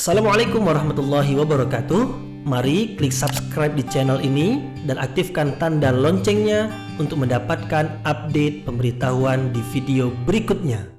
Assalamualaikum warahmatullahi wabarakatuh. Mari klik subscribe di channel ini dan aktifkan tanda loncengnya untuk mendapatkan update pemberitahuan di video berikutnya.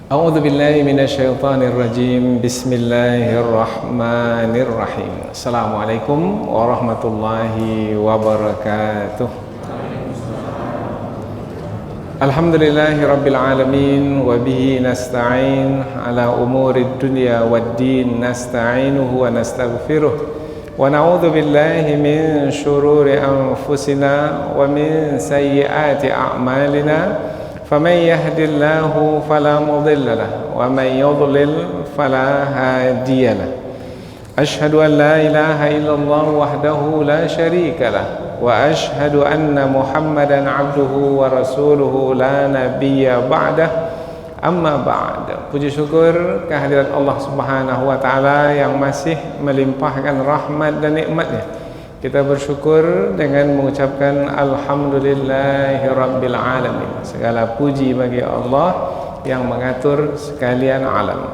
A'udzu billahi minasyaitonir rajim. Bismillahirrahmanirrahim. Assalamualaikum warahmatullahi wabarakatuh. Alhamdulillahi rabbil alamin wa bihi nasta'in ala umurid dunya waddin, nasta'inuhu wa nastaghfiruh wa na'udzu billahi min shururi anfusina wa min sayyiati a'malina. فمن يهد الله فلا مضل له ومن يضلل فلا هادي له أشهد أن لا إله إلا الله وحده لا شريك له وأشهد أن محمدا عبده ورسوله لا نبي بعده أما بعد. Puji syukur kehadirat Allah Subhanahu wa taala yang masih melimpahkan rahmat dan nikmatnya. Kita bersyukur dengan mengucapkan Alhamdulillahirabbil alamin. Segala puji bagi Allah yang mengatur sekalian alam.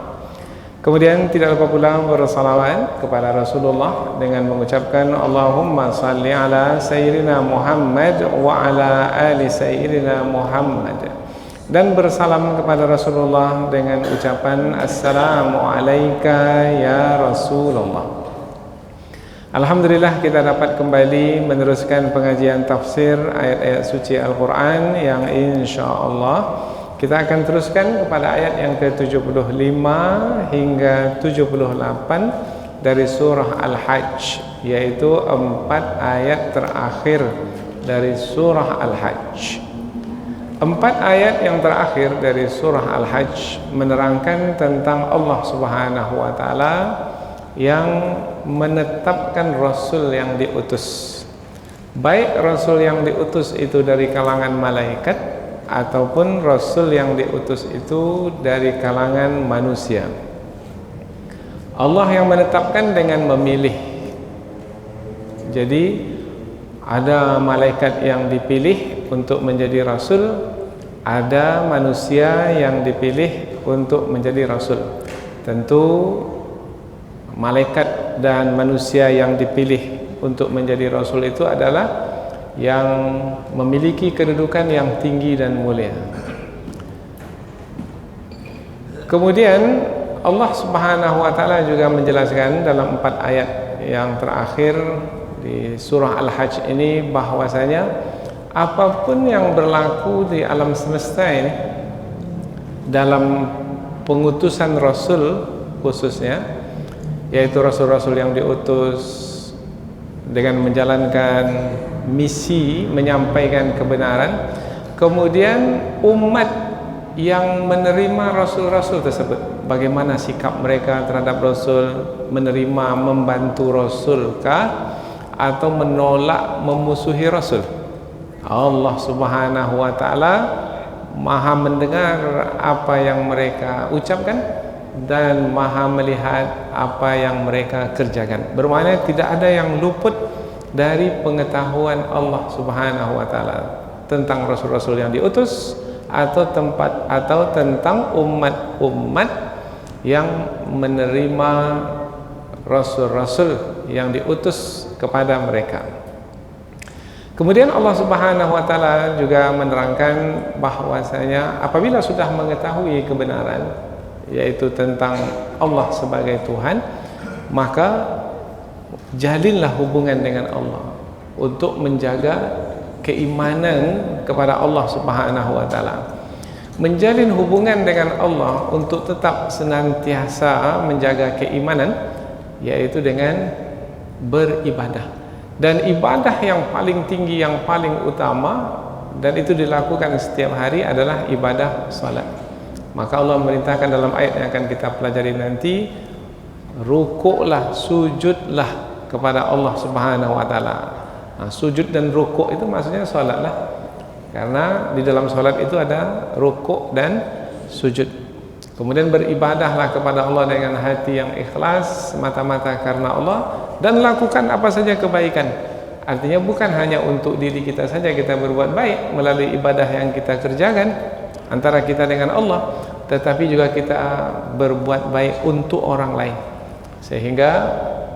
Kemudian tidak lupa pula bersalawat kepada Rasulullah dengan mengucapkan Allahumma salli ala sayyidina Muhammad wa ala ali sayyidina Muhammad. Dan bersalam kepada Rasulullah dengan ucapan Assalamu alayka ya Rasulullah. Alhamdulillah kita dapat kembali meneruskan pengajian tafsir ayat-ayat suci Al-Quran yang insyaAllah kita akan teruskan kepada ayat yang ke-75 hingga 78 dari surah Al-Hajj, yaitu 4 ayat terakhir dari surah Al-Hajj. 4 ayat yang terakhir dari surah Al-Hajj menerangkan tentang Allah Subhanahu wa taala yang menetapkan Rasul yang diutus, baik Rasul yang diutus itu dari kalangan malaikat ataupun Rasul yang diutus itu dari kalangan manusia. Allah yang menetapkan dengan memilih. Jadi ada malaikat yang dipilih untuk menjadi Rasul, ada manusia yang dipilih untuk menjadi Rasul. Tentu malaikat dan manusia yang dipilih untuk menjadi Rasul itu adalah yang memiliki kedudukan yang tinggi dan mulia. Kemudian Allah Subhanahu wa taala juga menjelaskan dalam 4 ayat yang terakhir di surah Al-Hajj ini bahwasanya apapun yang berlaku di alam semesta ini dalam pengutusan Rasul khususnya, yaitu Rasul-Rasul yang diutus dengan menjalankan misi menyampaikan kebenaran, kemudian umat yang menerima Rasul-Rasul tersebut, bagaimana sikap mereka terhadap Rasul, menerima, membantu Rasul kah atau menolak, memusuhi Rasul. Allah Subhanahu wa taala Maha mendengar apa yang mereka ucapkan dan Maha melihat apa yang mereka kerjakan. Bermakna tidak ada yang luput dari pengetahuan Allah Subhanahu wa taala tentang rasul-rasul yang diutus atau tentang umat-umat yang menerima rasul-rasul yang diutus kepada mereka. Kemudian Allah Subhanahu wa taala juga menerangkan bahwasanya apabila sudah mengetahui kebenaran, yaitu tentang Allah sebagai Tuhan, maka jalinlah hubungan dengan Allah untuk menjaga keimanan kepada Allah Subhanahu wa taala. Menjalin hubungan dengan Allah untuk tetap senantiasa menjaga keimanan, yaitu dengan beribadah. Dan ibadah yang paling tinggi, yang paling utama, dan itu dilakukan setiap hari adalah ibadah salat. Maka Allah memerintahkan dalam ayat yang akan kita pelajari nanti, rukuklah, sujudlah kepada Allah Subhanahu wa taala. Sujud dan rukuk itu maksudnya salatlah. Karena di dalam sholat itu ada rukuk dan sujud. Kemudian beribadahlah kepada Allah dengan hati yang ikhlas, semata-mata karena Allah, dan lakukan apa saja kebaikan. Artinya bukan hanya untuk diri kita saja kita berbuat baik melalui ibadah yang kita kerjakan antara kita dengan Allah, tetapi juga kita berbuat baik untuk orang lain. Sehingga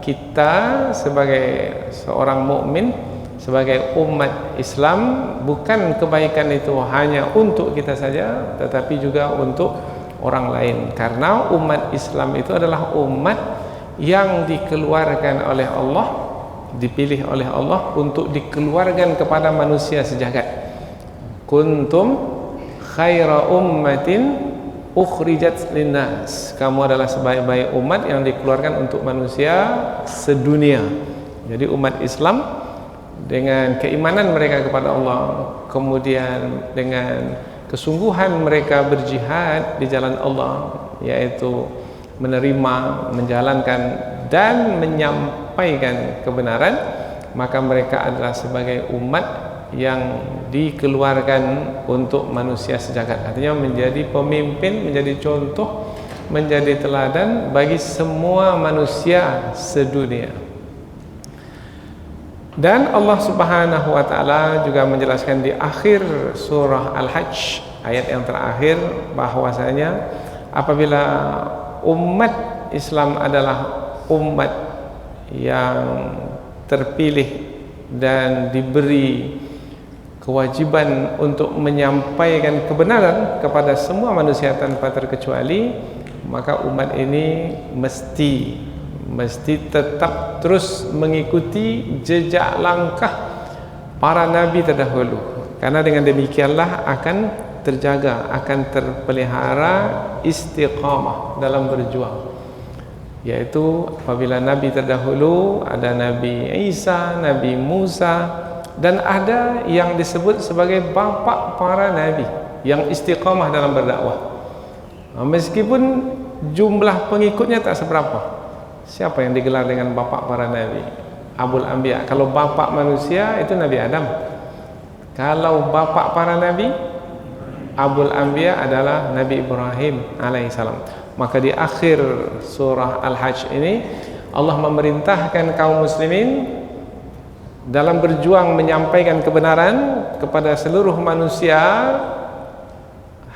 kita sebagai seorang mukmin, sebagai umat Islam, bukan kebaikan itu hanya untuk kita saja, tetapi juga untuk orang lain. Karena umat Islam itu adalah umat yang dikeluarkan oleh Allah, dipilih oleh Allah untuk dikeluarkan kepada manusia sejagat. Kuntum khaira ummatin ukhrijat linnas. Kamu adalah sebaik-baik umat yang dikeluarkan untuk manusia sedunia. Jadi umat Islam dengan keimanan mereka kepada Allah, kemudian dengan kesungguhan mereka berjihad di jalan Allah, yaitu menerima, menjalankan dan menyampaikan kebenaran, maka mereka adalah sebagai umat yang dikeluarkan untuk manusia sejagat. Artinya menjadi pemimpin, menjadi contoh, menjadi teladan bagi semua manusia sedunia. Dan Allah Subhanahu wa taala juga menjelaskan di akhir surah Al-Hajj, ayat yang terakhir, bahwasanya apabila umat Islam adalah umat yang terpilih dan diberi kewajiban untuk menyampaikan kebenaran kepada semua manusia tanpa terkecuali, maka umat ini mesti tetap terus mengikuti jejak langkah para nabi terdahulu. Karena dengan demikianlah akan terjaga, akan terpelihara istiqamah dalam berjuang. Yaitu apabila nabi terdahulu ada Nabi Isa, Nabi Musa, dan ada yang disebut sebagai bapa para nabi yang istiqamah dalam berdakwah. Meskipun jumlah pengikutnya tak seberapa. Siapa yang digelar dengan bapa para nabi? Abul Anbiya. Kalau bapa manusia itu Nabi Adam. Kalau bapa para nabi, Abul Anbiya adalah Nabi Ibrahim alaihissalam. Maka di akhir surah Al-Hajj ini Allah memerintahkan kaum muslimin dalam berjuang menyampaikan kebenaran kepada seluruh manusia,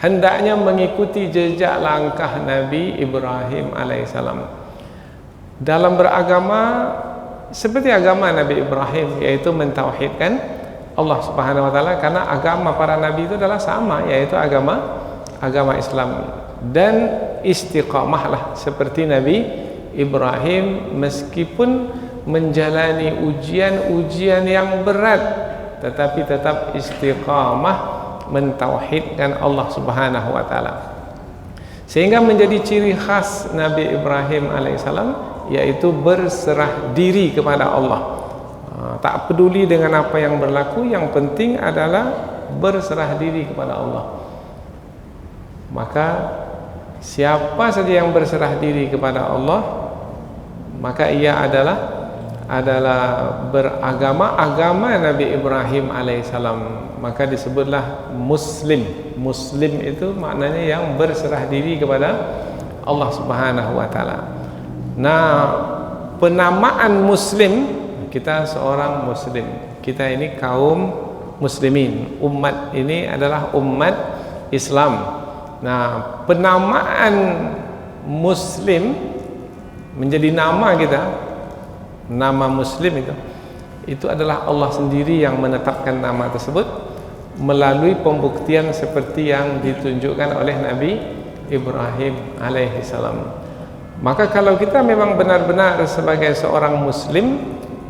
hendaknya mengikuti jejak langkah Nabi Ibrahim alaihissalam. Dalam beragama seperti agama Nabi Ibrahim, yaitu mentauhidkan Allah Subhanahu wa taala, karena agama para nabi itu adalah sama, yaitu agama Islam. Dan istiqamahlah seperti Nabi Ibrahim, meskipun menjalani ujian-ujian yang berat, tetapi tetap istiqamah mentauhidkan Allah Subhanahu wa taala. Sehingga menjadi ciri khas Nabi Ibrahim alaihissalam, yaitu berserah diri kepada Allah. Tak peduli dengan apa yang berlaku, yang penting adalah berserah diri kepada Allah. Maka siapa saja yang berserah diri kepada Allah, maka ia adalah beragama agama Nabi Ibrahim alaihissalam. Maka disebutlah Muslim. Muslim itu maknanya yang berserah diri kepada Allah Subhanahu wa taala. Nah, penamaan Muslim, kita seorang Muslim, kita ini kaum muslimin, umat ini adalah umat Islam. Nah, penamaan Muslim menjadi nama kita, nama Muslim itu adalah Allah sendiri yang menetapkan nama tersebut melalui pembuktian seperti yang ditunjukkan oleh Nabi Ibrahim alaihissalam. Maka kalau kita memang benar-benar sebagai seorang Muslim,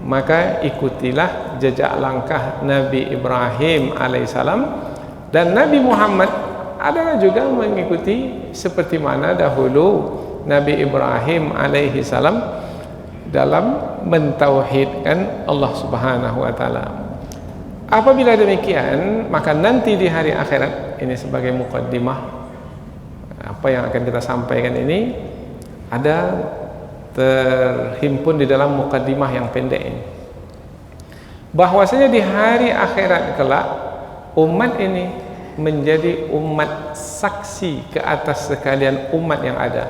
maka ikutilah jejak langkah Nabi Ibrahim alaihissalam, dan Nabi Muhammad adalah juga mengikuti seperti mana dahulu Nabi Ibrahim alaihissalam dalam mentauhidkan Allah Subhanahu wa taala. Apabila demikian, maka nanti di hari akhirat, ini sebagai mukaddimah apa yang akan kita sampaikan ini ada terhimpun di dalam mukaddimah yang pendek ini, bahwasanya di hari akhirat kelak umat ini menjadi umat saksi ke atas sekalian umat yang ada.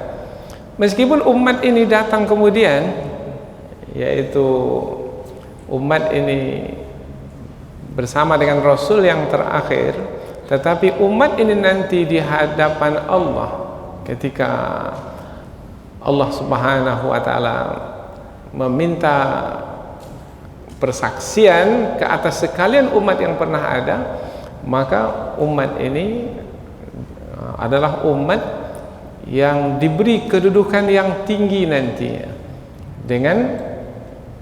Meskipun umat ini datang kemudian, yaitu umat ini bersama dengan Rasul yang terakhir, tetapi umat ini nanti di hadapan Allah ketika Allah Subhanahu wa taala meminta persaksian ke atas sekalian umat yang pernah ada, maka umat ini adalah umat yang diberi kedudukan yang tinggi nanti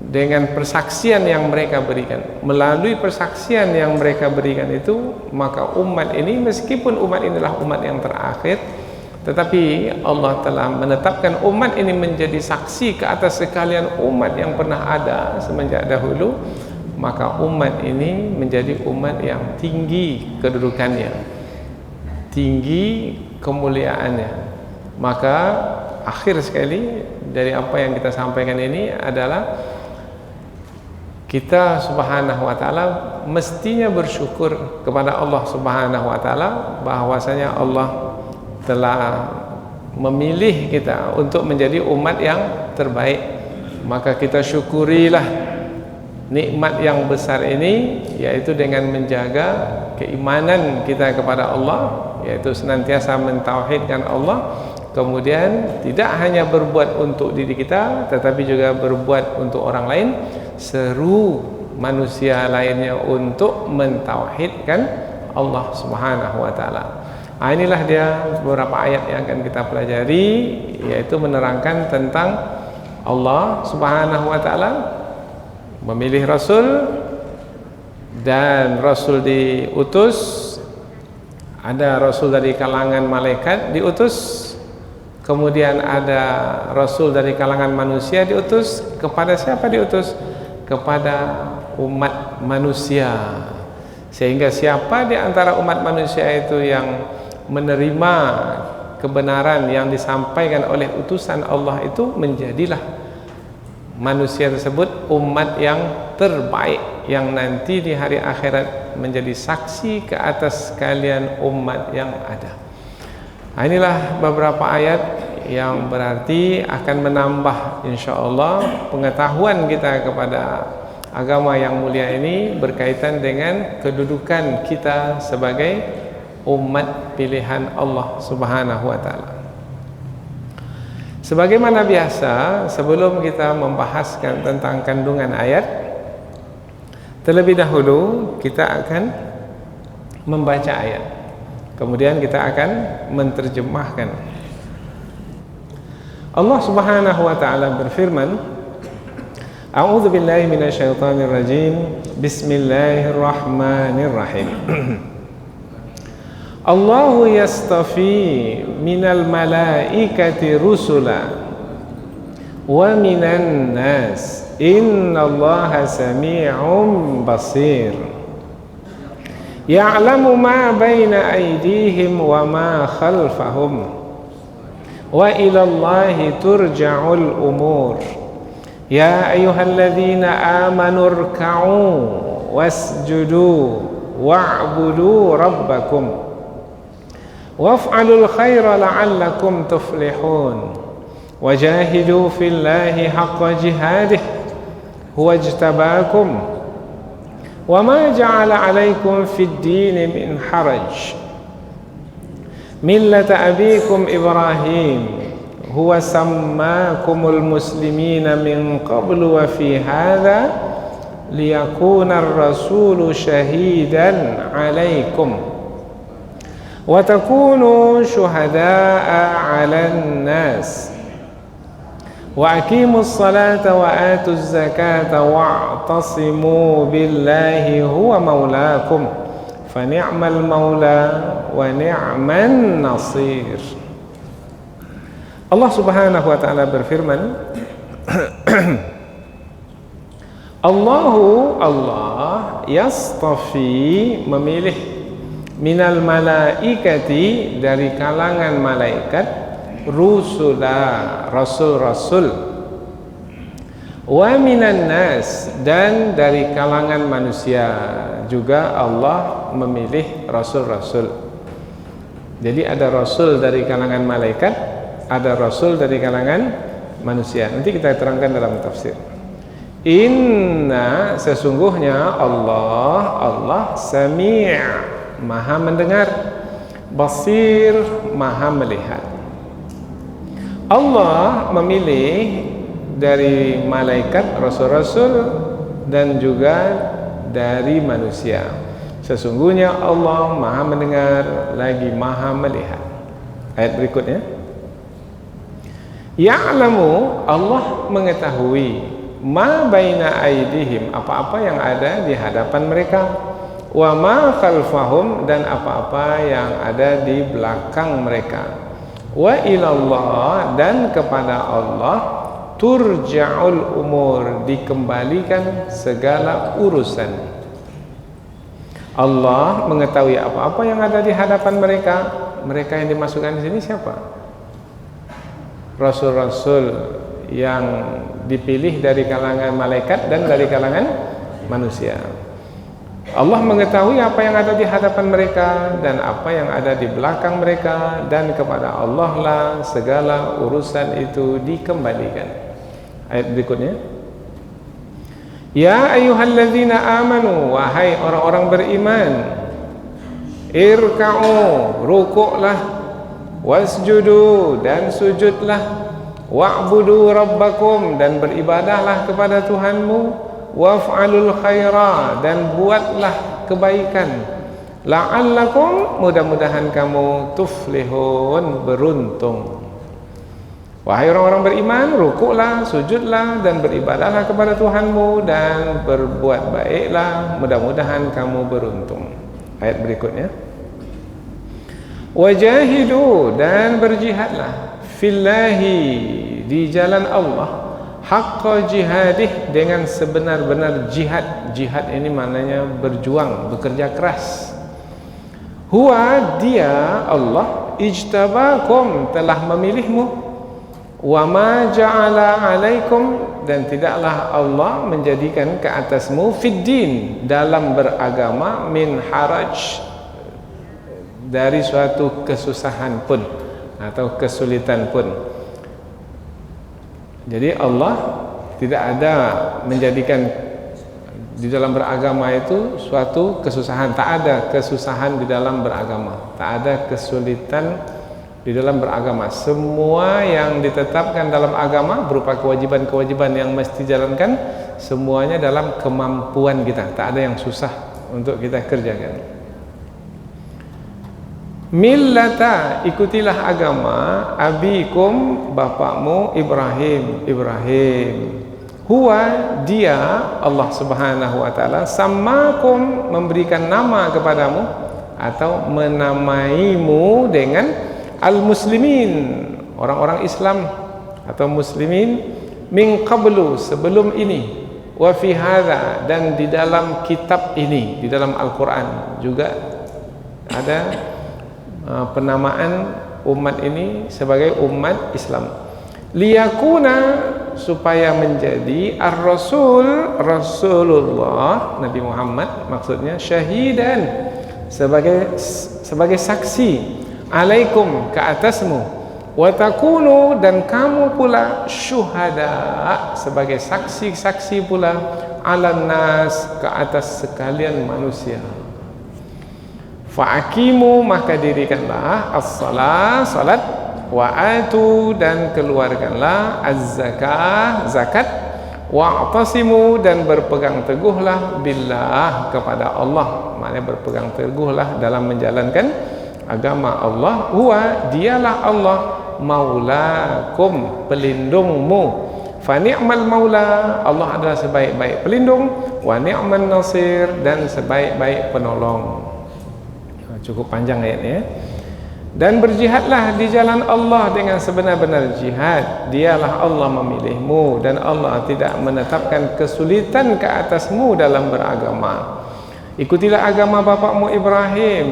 dengan persaksian yang mereka berikan. Melalui persaksian yang mereka berikan itu, maka umat ini, meskipun umat inilah umat yang terakhir, tetapi Allah telah menetapkan umat ini menjadi saksi ke atas sekalian umat yang pernah ada semenjak dahulu, maka umat ini menjadi umat yang tinggi kedudukannya, tinggi kemuliaannya. Maka akhir sekali dari apa yang kita sampaikan ini adalah kita Subhanahu wa taala mestinya bersyukur kepada Allah Subhanahu wa taala bahwasanya Allah telah memilih kita untuk menjadi umat yang terbaik. Maka kita syukurilah nikmat yang besar ini, yaitu dengan menjaga keimanan kita kepada Allah, yaitu senantiasa mentauhidkan Allah, kemudian tidak hanya berbuat untuk diri kita tetapi juga berbuat untuk orang lain, seru manusia lainnya untuk mentauhidkan Allah Subhanahu wa taala. Inilah dia beberapa ayat yang akan kita pelajari, yaitu menerangkan tentang Allah Subhanahu wa taala memilih Rasul, dan Rasul diutus. Ada Rasul dari kalangan malaikat diutus, kemudian ada Rasul dari kalangan manusia diutus. Kepada siapa diutus? Kepada umat manusia. Sehingga siapa di antara umat manusia itu yang menerima kebenaran yang disampaikan oleh utusan Allah, itu menjadilah manusia tersebut umat yang terbaik, yang nanti di hari akhirat menjadi saksi ke atas sekalian umat yang ada. Inilah beberapa ayat yang berarti akan menambah insyaallah pengetahuan kita kepada agama yang mulia ini berkaitan dengan kedudukan kita sebagai umat pilihan Allah Subhanahu wa taala. Sebagaimana biasa, sebelum kita membahaskan tentang kandungan ayat, terlebih dahulu kita akan membaca ayat, kemudian kita akan menterjemahkan. Allah Subhanahu wa taala berfirman, A'udzu billahi minasyaitonir rajim. Bismillahirrahmanirrahim. Allahu yastafi minal malaikati rusula wa minan nas innallaha sami'un basir ya'lamu ma baina aydihim wa ma khalfahum wa ilallahi turja'ul umur ya ayyuhalladzina amanu irka'u wasjudu wa'budu rabbakum waf'alul khaira la'allakum tuflihun wajahidu fillahi haqqa jihadih huwa ijtabakum wa ma ja'ala 'alaikum fid din min haraj millata abikum Ibrahim huwa sammakumul muslimina min qablu wa fi hadha liyakuna ar-rasulu shahidan 'alaikum wa takunu syuhada'a 'alan nas wa aqimus salata wa atuz zakata wa'tasimu billahi huwa maulakum fa ni'mal maula wa ni'man nasir. Allah Subhanahu wa taala berfirman, Allah yastafi, memilih, minal malaikati, dari kalangan malaikat, rusula, rasul-rasul, Wa minan nas, dan dari kalangan manusia juga Allah memilih rasul-rasul. Jadi ada rasul dari kalangan malaikat, ada rasul dari kalangan manusia. Nanti kita terangkan dalam tafsir. Inna, sesungguhnya Allah Sami', maha mendengar, Basir, maha melihat. Allah memilih dari malaikat, rasul-rasul, dan juga dari manusia. Sesungguhnya Allah maha mendengar lagi maha melihat. Ayat berikutnya, Ya'lamu, Allah mengetahui, ma baina aidihim, apa-apa yang ada di hadapan mereka, wa ma khalfahum, dan apa-apa yang ada di belakang mereka, wa ilallah, dan kepada Allah turja'ul umur, dikembalikan segala urusan. Allah mengetahui apa-apa yang ada di hadapan mereka. Mereka yang dimasukkan di sini siapa? Rasul-rasul yang dipilih dari kalangan malaikat dan dari kalangan manusia. Allah mengetahui apa yang ada di hadapan mereka dan apa yang ada di belakang mereka, dan kepada Allah lah segala urusan itu dikembalikan. Ayat berikutnya, Ya ayyuhalladzina amanu, wahai orang-orang beriman, irka'u, rukuklah, wasjudu, dan sujudlah, wa'budu rabbakum, dan beribadahlah kepada Tuhanmu, waf'alul khaira, dan buatlah kebaikan, la'allakum, mudah-mudahan kamu tuflihun, beruntung. Wahai orang-orang beriman, rukuklah, sujudlah, dan beribadahlah kepada Tuhanmu, dan berbuat baiklah, mudah-mudahan kamu beruntung. Ayat berikutnya, wajahidu, dan berjihadlah, fillahi, di jalan Allah, haqqa jihadih, dengan sebenar-benar jihad. Jihad ini maknanya berjuang, bekerja keras. Huwa, dia Allah, ijtabakum, telah memilihmu, wa ma ja'ala alaikum, dan tidaklah Allah menjadikan ke atasmu, fiddin, dalam beragama, min haraj, dari suatu kesusahan pun atau kesulitan pun. Jadi Allah tidak ada menjadikan di dalam beragama itu suatu kesusahan. Tak ada kesusahan di dalam beragama, tak ada kesulitan di dalam beragama. Semua yang ditetapkan dalam agama berupa kewajiban-kewajiban yang mesti dijalankan, semuanya dalam kemampuan kita, tak ada yang susah untuk kita kerjakan. Millata, ikutilah agama, abikum, bapakmu, Ibrahim. Huwa, dia, Allah Subhanahu wa taala, sammakum, memberikan nama kepadamu atau menamaimu dengan al-muslimin, orang-orang Islam atau muslimin, min qablu, sebelum ini, wa fi hadza, dan di dalam kitab ini, di dalam Al-Qur'an juga ada penamaan umat ini sebagai umat Islam. Liyakuna, supaya menjadi ar-rasul, Rasulullah Nabi Muhammad maksudnya, syahidan, sebagai saksi, alaikum, ke atasmu, wa takunu, dan kamu pula, syuhada, sebagai saksi-saksi pula, alan nas, ke atas sekalian manusia. Fa'akimu, maka dirikanlah as-salah, salat, wa'atu, dan keluarkanlah az-zakah, zakat, wa'tasimu, dan berpegang teguhlah billah, kepada Allah, maknanya berpegang teguhlah dalam menjalankan agama Allah. Huwa, dialah Allah, maulakum, pelindungmu, fa ni'mal maula, Allah adalah sebaik-baik pelindung, wa ni'man nasir, dan sebaik-baik penolong. Cukup panjang ayatnya. Dan berjihadlah di jalan Allah dengan sebenar-benar jihad. Dialah Allah memilihmu, dan Allah tidak menetapkan kesulitan ke atasmu dalam beragama. Ikutilah agama bapakmu Ibrahim.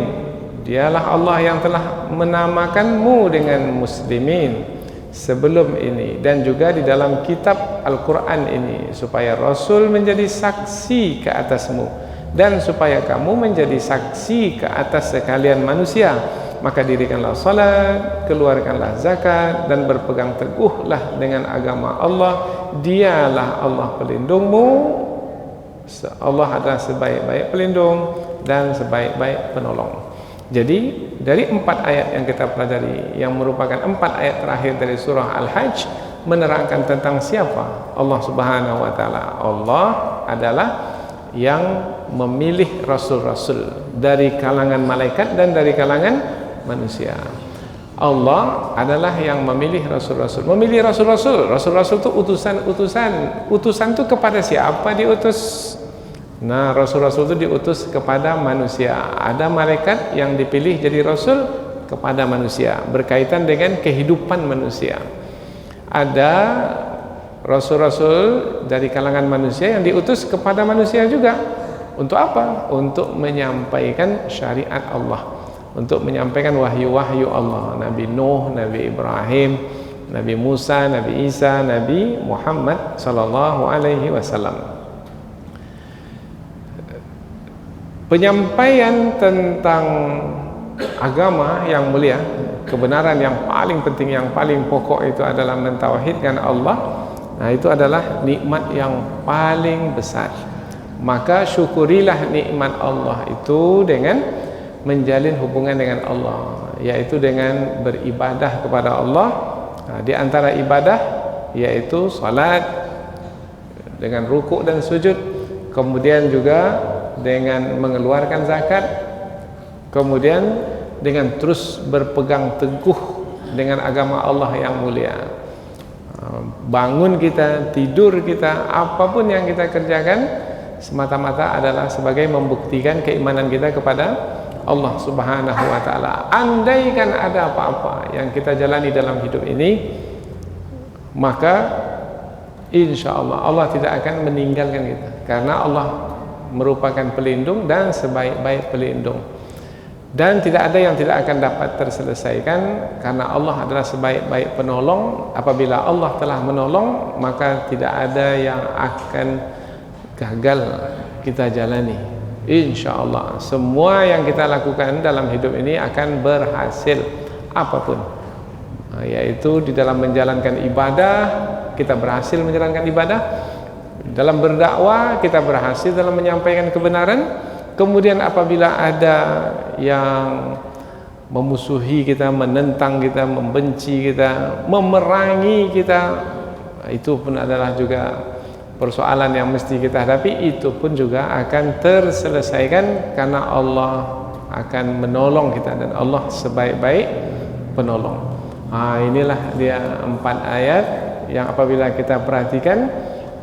Dialah Allah yang telah menamakanmu dengan muslimin. sebelum ini dan juga di dalam kitab Al-Quran ini, supaya Rasul menjadi saksi ke atasmu dan supaya kamu menjadi saksi ke atas sekalian manusia. Maka dirikanlah salat, keluarkanlah zakat, dan berpegang teguhlah dengan agama Allah. Dialah Allah pelindungmu. Allah adalah sebaik-baik pelindung dan sebaik-baik penolong. Jadi dari 4 ayat yang kita pelajari, yang merupakan 4 ayat terakhir dari surah Al-Hajj, menerangkan tentang siapa Allah Subhanahu wa taala. Allah adalah yang memilih rasul-rasul dari kalangan malaikat dan dari kalangan manusia. Allah adalah yang memilih rasul-rasul. Memilih rasul-rasul, rasul-rasul itu utusan-utusan. Utusan itu kepada siapa diutus? Nah, rasul-rasul itu diutus kepada manusia. Ada malaikat yang dipilih jadi rasul kepada manusia, berkaitan dengan kehidupan manusia. Ada rasul-rasul dari kalangan manusia yang diutus kepada manusia juga. Untuk apa? Untuk menyampaikan syariat Allah, untuk menyampaikan wahyu-wahyu Allah. Nabi Nuh, Nabi Ibrahim, Nabi Musa, Nabi Isa, Nabi Muhammad sallallahu alaihi wasallam. Penyampaian tentang agama yang mulia, kebenaran yang paling penting, yang paling pokok itu adalah mentauhidkan Allah. Nah, itu adalah nikmat yang paling besar. Maka syukurilah nikmat Allah itu dengan menjalin hubungan dengan Allah, yaitu dengan beribadah kepada Allah. Nah, di antara ibadah yaitu salat dengan rukuk dan sujud, kemudian juga dengan mengeluarkan zakat, kemudian dengan terus berpegang teguh dengan agama Allah yang mulia. Bangun kita, tidur kita, apapun yang kita kerjakan semata-mata adalah sebagai membuktikan keimanan kita kepada Allah Subhanahu wa taala. Andaikan ada apa-apa yang kita jalani dalam hidup ini, maka insya Allah Allah tidak akan meninggalkan kita, karena Allah merupakan pelindung dan sebaik-baik pelindung, dan tidak ada yang tidak akan dapat terselesaikan, karena Allah adalah sebaik-baik penolong. Apabila Allah telah menolong, maka tidak ada yang akan gagal kita jalani. Insya Allah semua yang kita lakukan dalam hidup ini akan berhasil, apapun, yaitu di dalam menjalankan ibadah kita berhasil menjalankan ibadah, dalam berdakwah kita berhasil dalam menyampaikan kebenaran. Kemudian apabila ada yang memusuhi kita, menentang kita, membenci kita, memerangi kita, itu pun adalah juga persoalan yang mesti kita hadapi. Itu pun juga akan terselesaikan karena Allah akan menolong kita, dan Allah sebaik-baik penolong. Inilah dia 4 ayat yang apabila kita perhatikan,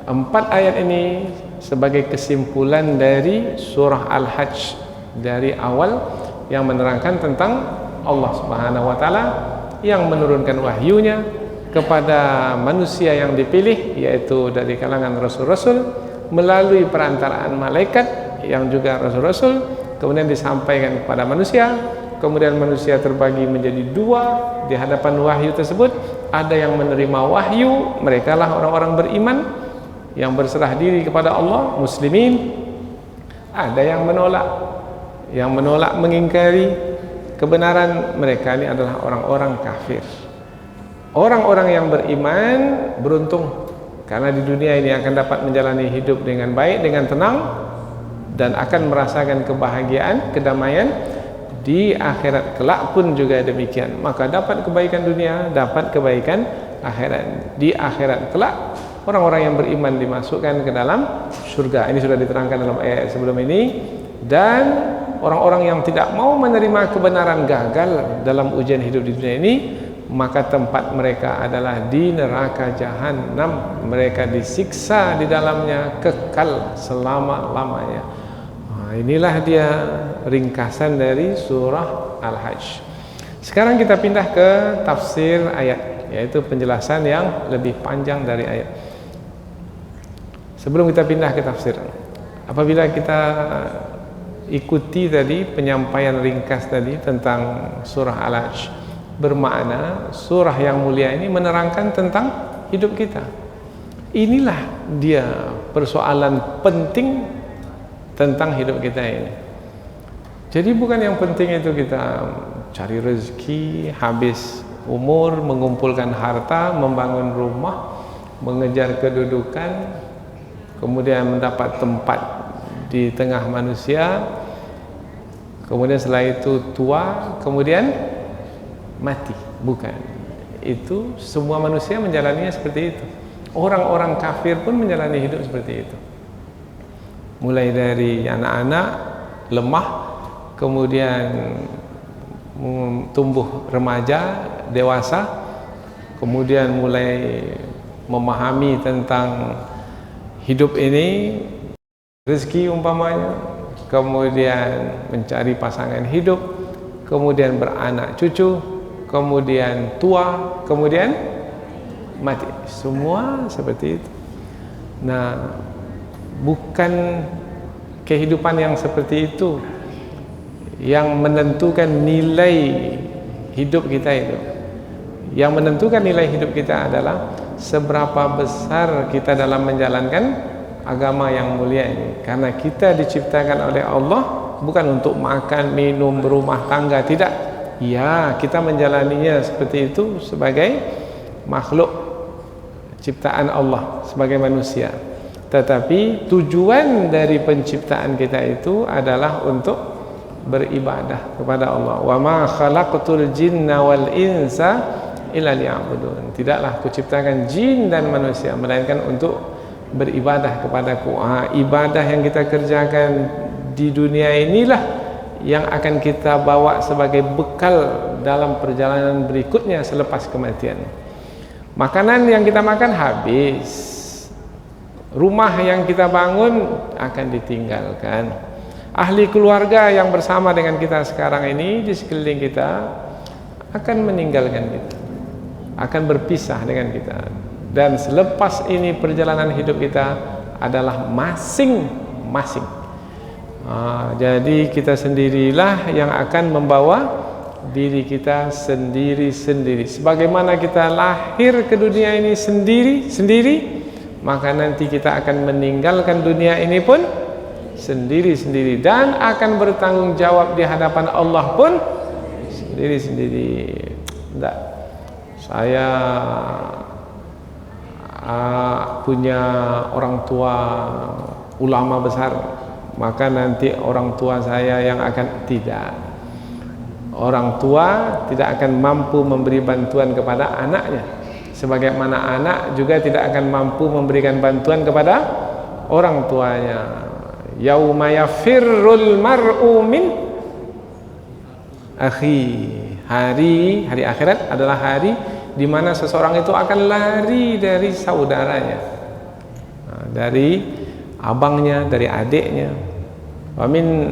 4 ayat ini sebagai kesimpulan dari surah Al-Hajj dari awal, yang menerangkan tentang Allah Subhanahu wa taala yang menurunkan wahyunya kepada manusia yang dipilih, yaitu dari kalangan rasul-rasul, melalui perantaraan malaikat yang juga rasul-rasul, kemudian disampaikan kepada manusia. Kemudian manusia terbagi menjadi 2 di hadapan wahyu tersebut. Ada yang menerima wahyu, mereka lah orang-orang beriman yang berserah diri kepada Allah, muslimin. Ada yang menolak, mengingkari kebenaran, mereka ini adalah orang-orang kafir. Orang-orang yang beriman beruntung, karena di dunia ini akan dapat menjalani hidup dengan baik, dengan tenang, dan akan merasakan kebahagiaan, kedamaian. Di akhirat kelak pun juga demikian. Maka dapat kebaikan dunia, dapat kebaikan akhirat. Di akhirat kelak orang-orang yang beriman dimasukkan ke dalam surga. Ini sudah diterangkan dalam ayat sebelum ini. Dan orang-orang yang tidak mau menerima kebenaran, gagal dalam ujian hidup di dunia ini, maka tempat mereka adalah di neraka jahanam. Mereka disiksa di dalamnya kekal selama-lamanya. Inilah dia ringkasan dari surah Al-Hajj. Sekarang kita pindah ke tafsir ayat, yaitu penjelasan yang lebih panjang dari ayat. Sebelum kita pindah ke tafsir, apabila kita ikuti tadi penyampaian ringkas tadi tentang surah Al-Hajj, bermakna surah yang mulia ini menerangkan tentang hidup kita. Inilah dia persoalan penting tentang hidup kita ini. Jadi bukan yang penting itu kita cari rezeki, habis umur, mengumpulkan harta, membangun rumah, mengejar kedudukan, kemudian mendapat tempat di tengah manusia, kemudian setelah itu tua, kemudian mati. Bukan. Itu semua manusia menjalaninya seperti itu. Orang-orang kafir pun menjalani hidup seperti itu. Mulai dari anak-anak lemah, kemudian tumbuh remaja, dewasa, kemudian mulai memahami tentang hidup ini, rezeki umpamanya, kemudian mencari pasangan hidup, kemudian beranak cucu, kemudian tua, kemudian mati. Semua seperti itu. Nah, bukan kehidupan yang seperti itu yang menentukan nilai hidup kita itu. Yang menentukan nilai hidup kita adalah seberapa besar kita dalam menjalankan agama yang mulia ini. Karena kita diciptakan oleh Allah bukan untuk makan, minum, berumah tangga, tidak. Ya, kita menjalaninya seperti itu sebagai makhluk ciptaan Allah, sebagai manusia. Tetapi tujuan dari penciptaan kita itu adalah untuk beribadah kepada Allah. Wa ma khalaqtul jinna wal insa illa liya'budun. Tidaklah kuciptakan jin dan manusia melainkan untuk beribadah kepadaku. Ibadah yang kita kerjakan di dunia inilah yang akan kita bawa sebagai bekal dalam perjalanan berikutnya selepas kematian. Makanan yang kita makan habis, rumah yang kita bangun akan ditinggalkan, ahli keluarga yang bersama dengan kita sekarang ini di sekeliling kita akan meninggalkan kita, akan berpisah dengan kita. Dan selepas ini perjalanan hidup kita adalah masing-masing. Jadi kita sendirilah yang akan membawa diri kita sendiri-sendiri. Sebagaimana kita lahir ke dunia ini sendiri-sendiri, maka nanti kita akan meninggalkan dunia ini pun sendiri-sendiri, dan akan bertanggung jawab di hadapan Allah pun sendiri-sendiri. Tidak, saya punya orang tua ulama besar, maka nanti orang tua saya yang akan, tidak. Orang tua tidak akan mampu memberi bantuan kepada anaknya, sebagaimana anak juga tidak akan mampu memberikan bantuan kepada orang tuanya. Yauma yafirrul mar'u min akhi. Hari akhirat adalah hari di mana seseorang itu akan lari dari saudaranya, dari abangnya, dari adiknya. Wa min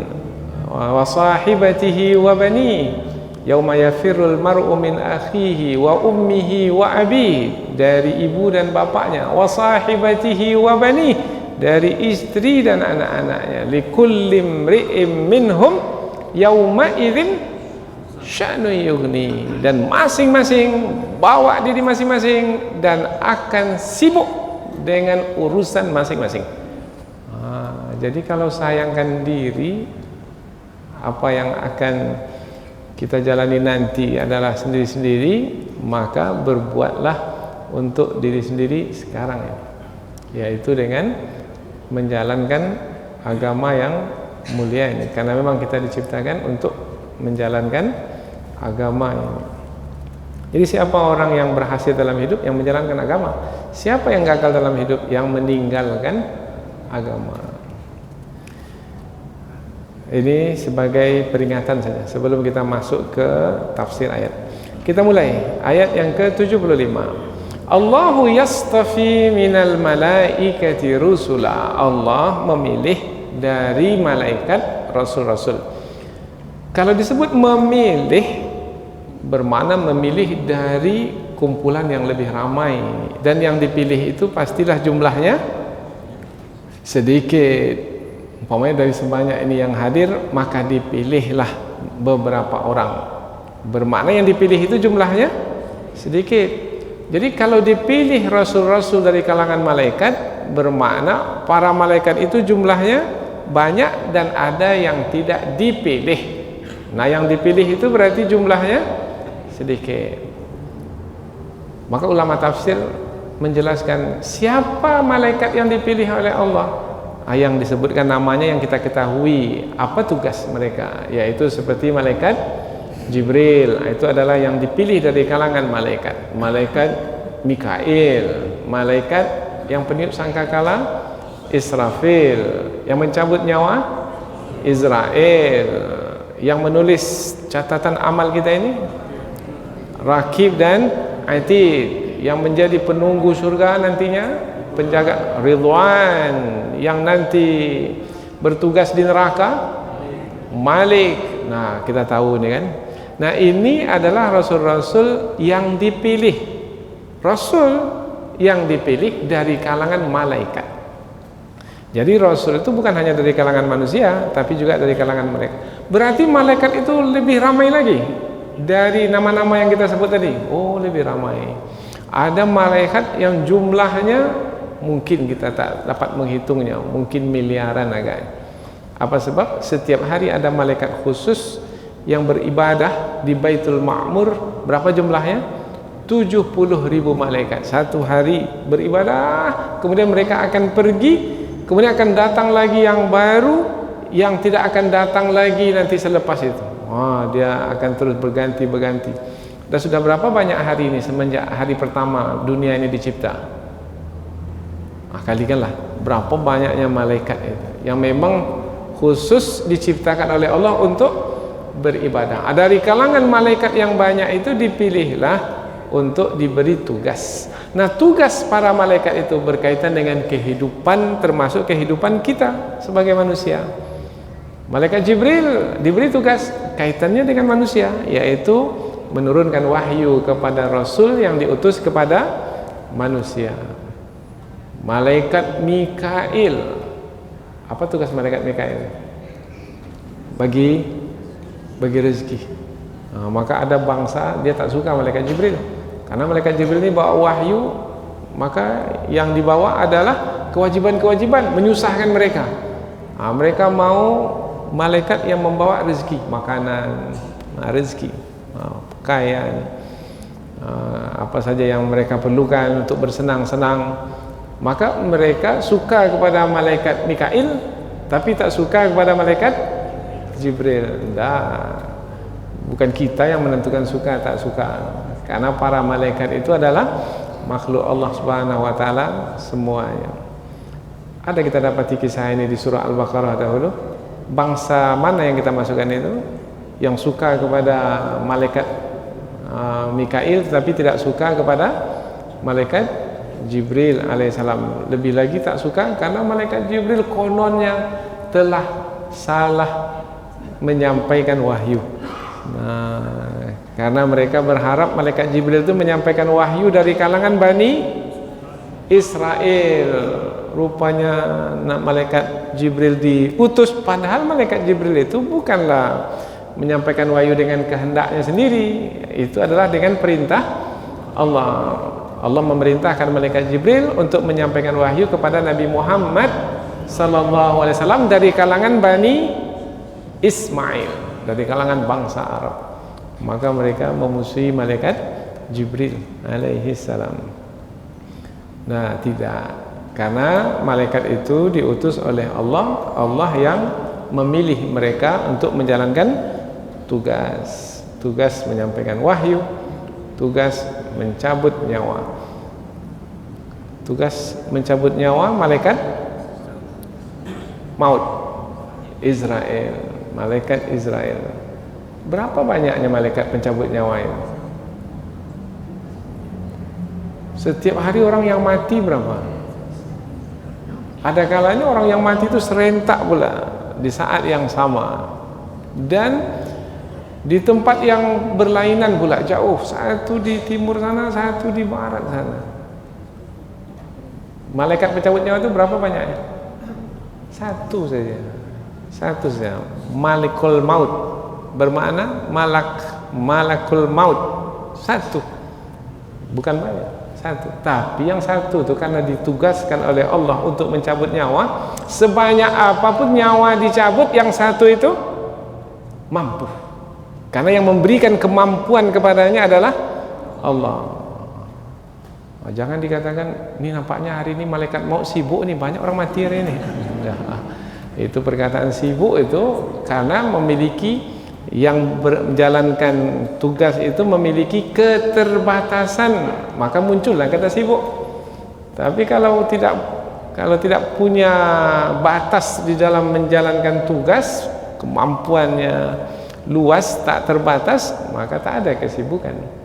wa sahibatihi wa bani, yauma yafirrul mar'u min akhihi wa ummihi wa abihi, dari ibu dan bapaknya. Wa sahibatihi wa bani, dari istri dan anak-anaknya. Likulli imri'im minhum yauma idzin sya'nu yughni, dan masing-masing bawa diri masing-masing dan akan sibuk dengan urusan masing-masing. Jadi kalau sayangkan diri, apa yang akan kita jalani nanti adalah sendiri-sendiri, maka berbuatlah untuk diri sendiri sekarang ya, yaitu dengan menjalankan agama yang mulia ini. Karena memang kita diciptakan untuk menjalankan agama ini. Jadi siapa orang yang berhasil dalam hidup? Yang menjalankan agama. Siapa yang gagal dalam hidup? Yang meninggalkan agama. Ini sebagai peringatan saja sebelum kita masuk ke tafsir ayat. Kita mulai ayat yang ke-75. Allahu yastafi minal malaikati rusula. Allah memilih dari malaikat rasul-rasul. Kalau disebut memilih, bermakna memilih dari kumpulan yang lebih ramai, dan yang dipilih itu pastilah jumlahnya sedikit. Umpamanya dari sebanyak ini yang hadir, maka dipilihlah beberapa orang bermakna yang dipilih itu jumlahnya sedikit. Jadi kalau dipilih rasul-rasul dari kalangan malaikat, bermakna para malaikat itu jumlahnya banyak dan ada yang tidak dipilih. Nah, yang dipilih itu berarti jumlahnya sedikit. Maka ulama tafsir menjelaskan siapa malaikat yang dipilih oleh Allah. Yang disebutkan namanya yang kita ketahui apa tugas mereka, yaitu seperti malaikat Jibril. Itu adalah yang dipilih dari kalangan malaikat. Malaikat Mikail, malaikat yang peniup sangkakala Israfil, yang mencabut nyawa Israel, yang menulis catatan amal kita ini Rakib dan Atid, yang menjadi penunggu surga nantinya, penjaga Ridwan, yang nanti bertugas di neraka Malik. Nah, kita tahu ini kan. Nah, ini adalah rasul-rasul yang dipilih, rasul yang dipilih dari kalangan malaikat. Jadi rasul itu bukan hanya dari kalangan manusia, tapi juga dari kalangan mereka. Berarti malaikat itu lebih ramai lagi dari nama-nama yang kita sebut tadi. Oh, lebih ramai. Ada malaikat yang jumlahnya mungkin kita tak dapat menghitungnya, mungkin miliaran agak. Apa sebab? Setiap hari ada malaikat khusus yang beribadah di Baitul Ma'mur. Berapa jumlahnya? 70.000 malaikat satu hari beribadah. Kemudian mereka akan pergi, kemudian akan datang lagi yang baru, yang tidak akan datang lagi nanti selepas itu. Dia akan terus berganti. Dan sudah berapa banyak hari ini semenjak hari pertama dunia ini dicipta? Kalikanlah berapa banyaknya malaikat itu yang memang khusus diciptakan oleh Allah untuk beribadah. Dari kalangan malaikat yang banyak itu dipilihlah untuk diberi tugas. Nah, tugas para malaikat itu berkaitan dengan kehidupan, termasuk kehidupan kita sebagai manusia. Malaikat Jibril diberi tugas kaitannya dengan manusia, yaitu menurunkan wahyu kepada Rasul yang diutus kepada manusia. Malaikat Mikail, apa tugas malaikat Mikail? Bagi rezeki. Maka ada bangsa dia tak suka malaikat Jibril, karena malaikat Jibril ini bawa wahyu, maka yang dibawa adalah kewajiban-kewajiban, menyusahkan mereka. Mereka mau malaikat yang membawa rezeki, makanan, rezeki, pakaian, apa saja yang mereka perlukan untuk bersenang-senang. Maka mereka suka kepada malaikat Mikail, tapi tak suka kepada malaikat Jibril. Bukan kita yang menentukan suka tak suka, karena para malaikat itu adalah makhluk Allah Subhanahu wa taala semuanya. Ada kita dapati kisah ini di surah Al-Baqarah dahulu. Bangsa mana yang kita masukkan itu yang suka kepada malaikat Mikail tapi tidak suka kepada malaikat Jibril alaihissalam? Lebih lagi tak suka karena malaikat Jibril kononnya telah salah menyampaikan wahyu. Karena mereka berharap malaikat Jibril itu menyampaikan wahyu dari kalangan Bani Israel. Rupanya malaikat Jibril diutus, padahal malaikat Jibril itu bukanlah menyampaikan wahyu dengan kehendaknya sendiri. Itu adalah dengan perintah Allah. Allah memerintahkan malaikat Jibril untuk menyampaikan wahyu kepada Nabi Muhammad sallallahu alaihi wasallam dari kalangan Bani Ismail, dari kalangan bangsa Arab. Maka mereka memusuhi malaikat Jibril alaihi salam. Nah, tidak, karena malaikat itu diutus oleh Allah. Allah yang memilih mereka untuk menjalankan tugas menyampaikan wahyu, tugas mencabut nyawa. Tugas mencabut nyawa malaikat maut Israel, malaikat Israel. Berapa banyaknya malaikat pencabut nyawa ini? Setiap hari orang yang mati berapa? Ada kalanya orang yang mati itu serentak pula di saat yang sama, dan di tempat yang berlainan pula, jauh. Satu di timur sana, satu di barat sana. Malaikat pencabut nyawa itu berapa banyaknya? Satu saja. Malikul maut bermakna malak malakul maut. Satu, bukan banyak, satu. Tapi yang satu itu karena ditugaskan oleh Allah untuk mencabut nyawa, sebanyak apapun nyawa dicabut, yang satu itu mampu, karena yang memberikan kemampuan kepadanya adalah Allah. Jangan dikatakan, ini nampaknya hari ini malaikat maut sibuk nih, banyak orang mati hari ini. Itu perkataan sibuk itu karena memiliki, yang menjalankan tugas itu memiliki keterbatasan, maka muncullah kata sibuk. Tapi kalau tidak punya batas di dalam menjalankan tugas, kemampuannya luas, tak terbatas, maka tak ada kesibukan.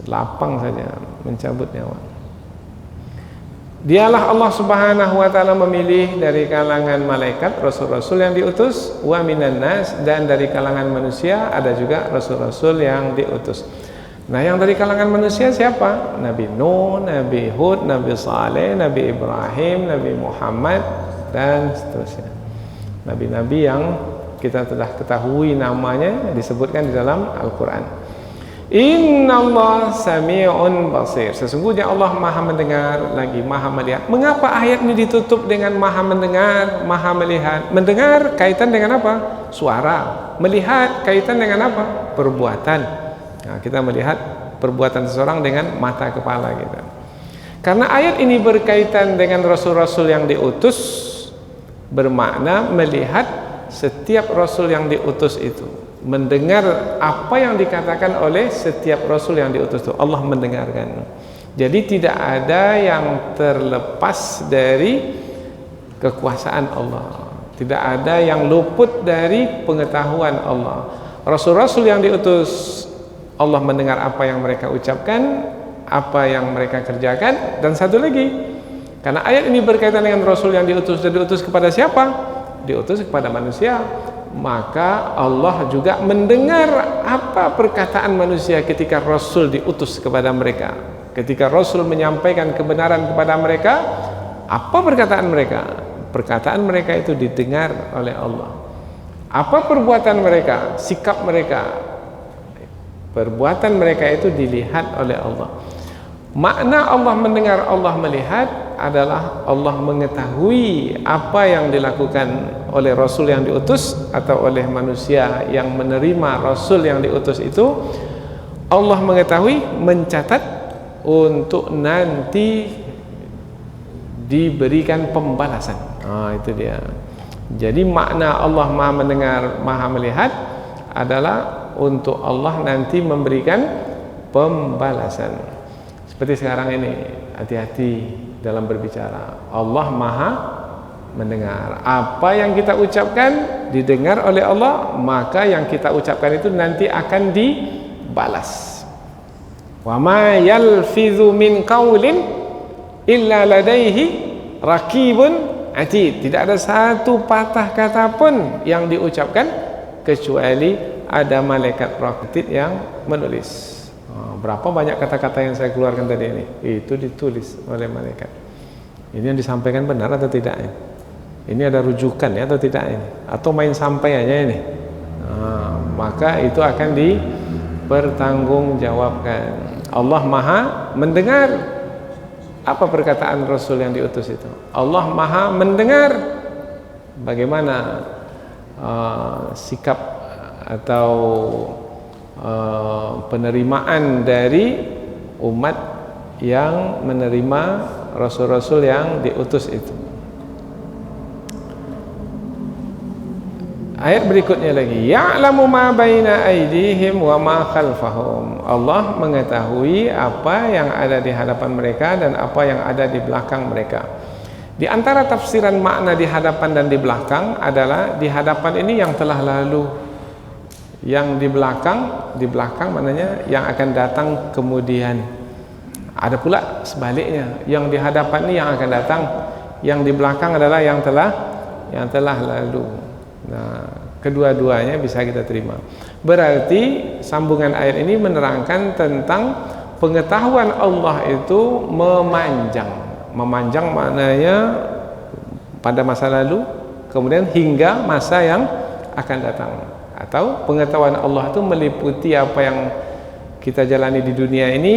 Lapang saja mencabut nyawa. Dialah Allah Subhanahu wa taala memilih dari kalangan malaikat rasul-rasul yang diutus, wa minan nas, dan dari kalangan manusia ada juga rasul-rasul yang diutus. Nah, yang dari kalangan manusia siapa? Nabi Nuh, Nabi Hud, Nabi Saleh, Nabi Ibrahim, Nabi Muhammad, dan seterusnya. Nabi-nabi yang kita telah ketahui namanya disebutkan di dalam Al-Quran. Innallaha sami'un basir. Sesungguhnya Allah Maha mendengar lagi Maha melihat. Mengapa ayat ini ditutup dengan Maha mendengar, Maha melihat? Mendengar kaitan dengan apa? Suara. Melihat kaitan dengan apa? Perbuatan. Nah, kita melihat perbuatan seseorang dengan mata kepala kita. Karena ayat ini berkaitan dengan rasul-rasul yang diutus, bermakna melihat setiap rasul yang diutus itu, mendengar apa yang dikatakan oleh setiap rasul yang diutus itu. Allah mendengarkan. Jadi tidak ada yang terlepas dari kekuasaan Allah, tidak ada yang luput dari pengetahuan Allah. Rasul-rasul yang diutus, Allah mendengar apa yang mereka ucapkan, apa yang mereka kerjakan. Dan satu lagi, karena ayat ini berkaitan dengan rasul yang diutus, dan diutus kepada siapa? Diutus kepada manusia, maka Allah juga mendengar apa perkataan manusia ketika Rasul diutus kepada mereka. Ketika Rasul menyampaikan kebenaran kepada mereka, apa perkataan mereka? Perkataan mereka itu didengar oleh Allah. Apa perbuatan mereka? Sikap mereka, perbuatan mereka itu dilihat oleh Allah. Makna Allah mendengar, Allah melihat adalah Allah mengetahui apa yang dilakukan oleh Rasul yang diutus atau oleh manusia yang menerima Rasul yang diutus itu. Allah mengetahui, mencatat untuk nanti diberikan pembalasan. Itu dia. Jadi makna Allah Maha mendengar, Maha melihat adalah untuk Allah nanti memberikan pembalasan. Seperti sekarang ini, hati-hati dalam berbicara. Allah Maha mendengar. Apa yang kita ucapkan didengar oleh Allah, maka yang kita ucapkan itu nanti akan dibalas. Wa ma yalfizu min qaulin illa ladaihi raqibun atid. Tidak ada satu patah kata pun yang diucapkan kecuali ada malaikat raqib yang menulis. Berapa banyak kata-kata yang saya keluarkan tadi ini, itu ditulis oleh malaikat. Ini yang disampaikan benar atau tidak? Ini ada rujukan ya atau tidak ini? Atau main sampai aja ini? Maka itu akan dipertanggungjawabkan. Allah Maha mendengar apa perkataan Rasul yang diutus itu. Allah Maha mendengar bagaimana sikap atau penerimaan dari umat yang menerima rasul-rasul yang diutus itu. Ayat berikutnya lagi, ya'lamu ma baina aydihim wa ma khalfahum. Allah mengetahui apa yang ada di hadapan mereka dan apa yang ada di belakang mereka. Di antara tafsiran makna di hadapan dan di belakang adalah di hadapan ini yang telah lalu, yang di belakang maknanya yang akan datang kemudian. Ada pula sebaliknya, yang di hadapan ini yang akan datang, yang di belakang adalah yang telah lalu. Nah, kedua-duanya bisa kita terima. Berarti sambungan ayat ini menerangkan tentang pengetahuan Allah itu memanjang. Memanjang maknanya pada masa lalu, kemudian hingga masa yang akan datang. Atau pengetahuan Allah itu meliputi apa yang kita jalani di dunia ini,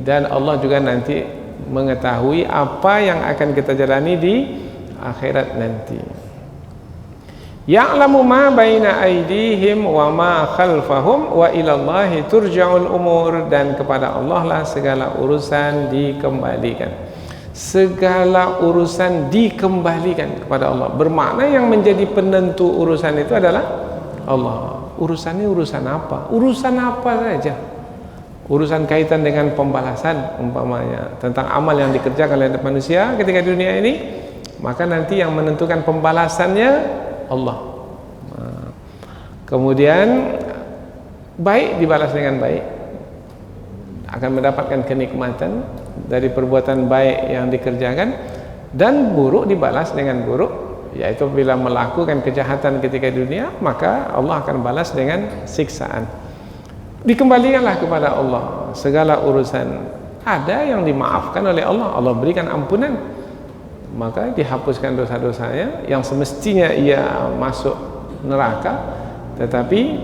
dan Allah juga nanti mengetahui apa yang akan kita jalani di akhirat nanti. Ya'lamu ma baina aydihim wa ma khalfahum wa ilallahi turja'ul umur, dan kepada Allah lah segala urusan dikembalikan. Segala urusan dikembalikan kepada Allah. Bermakna yang menjadi penentu urusan itu adalah Allah. Urusannya urusan apa? Urusan apa saja. Urusan kaitan dengan pembalasan umpamanya tentang amal yang dikerjakan oleh manusia ketika dunia ini, maka nanti yang menentukan pembalasannya Allah. Kemudian baik dibalas dengan baik, akan mendapatkan kenikmatan dari perbuatan baik yang dikerjakan, dan buruk dibalas dengan buruk, yaitu bila melakukan kejahatan ketika dunia, maka Allah akan balas dengan siksaan. Dikembalikanlah kepada Allah segala urusan. Ada yang dimaafkan oleh Allah, Allah berikan ampunan, maka dihapuskan dosa-dosanya yang semestinya ia masuk neraka, tetapi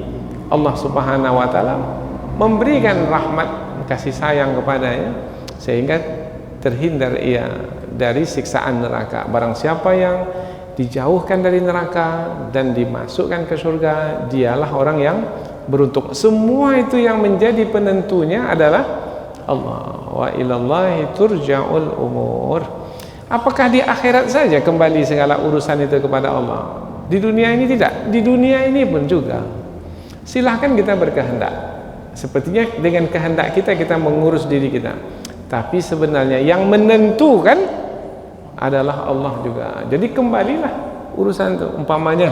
Allah Subhanahu wa taala memberikan rahmat, kasih sayang kepadanya, sehingga terhindar ia dari siksaan neraka. Barang siapa yang dijauhkan dari neraka dan dimasukkan ke surga, dialah orang yang beruntung. Semua itu yang menjadi penentunya adalah Allah. Wa ilallahi turja'ul umur. Apakah di akhirat saja kembali segala urusan itu kepada Allah? Di dunia ini tidak. Di dunia ini pun juga. Silahkan kita berkehendak. Sepertinya dengan kehendak kita mengurus diri kita. Tapi sebenarnya yang menentukan adalah Allah juga. Jadi kembalilah urusan itu. Umpamanya,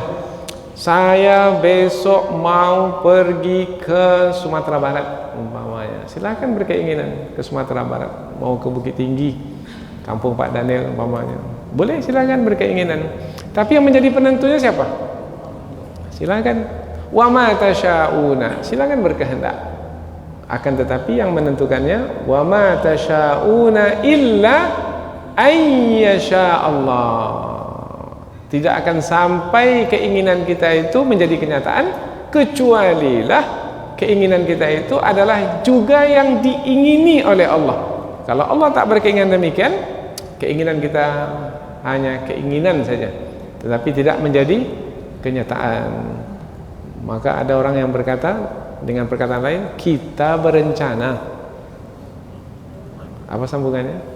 saya besok mau pergi ke Sumatera Barat, umpamanya. Silakan berkeinginan ke Sumatera Barat, mau ke Bukit Tinggi, Kampung Pak Daniel, umpamanya. Boleh, silakan berkeinginan. Tapi yang menjadi penentunya siapa? Silakan. Wa ma tasyauna, silakan berkehendak. Akan tetapi yang menentukannya, wa ma tasyauna illa ayyasha Allah. Tidak akan sampai keinginan kita itu menjadi kenyataan, kecualilah keinginan kita itu adalah juga yang diingini oleh Allah. Kalau Allah tak berkeinginan demikian, keinginan kita hanya keinginan saja, tetapi tidak menjadi kenyataan. Maka ada orang yang berkata dengan perkataan lain, kita berencana. Apa sambungannya?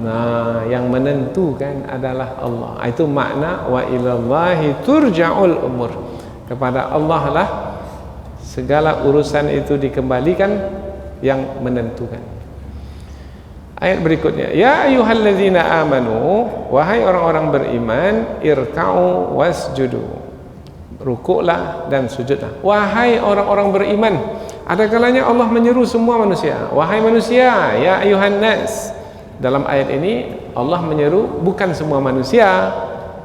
Nah, yang menentukan adalah Allah. Itu makna wa ilallahi turja'ul umur. Kepada Allah lah segala urusan itu dikembalikan, yang menentukan. Ayat berikutnya, ya ayyuhalladzina amanu, wahai orang-orang beriman, irka'u wasjudu, rukuklah dan sujudlah. Wahai orang-orang beriman. Ada kalanya Allah menyeru semua manusia, wahai manusia, ya ayyuhan nas. Dalam ayat ini Allah menyeru bukan semua manusia,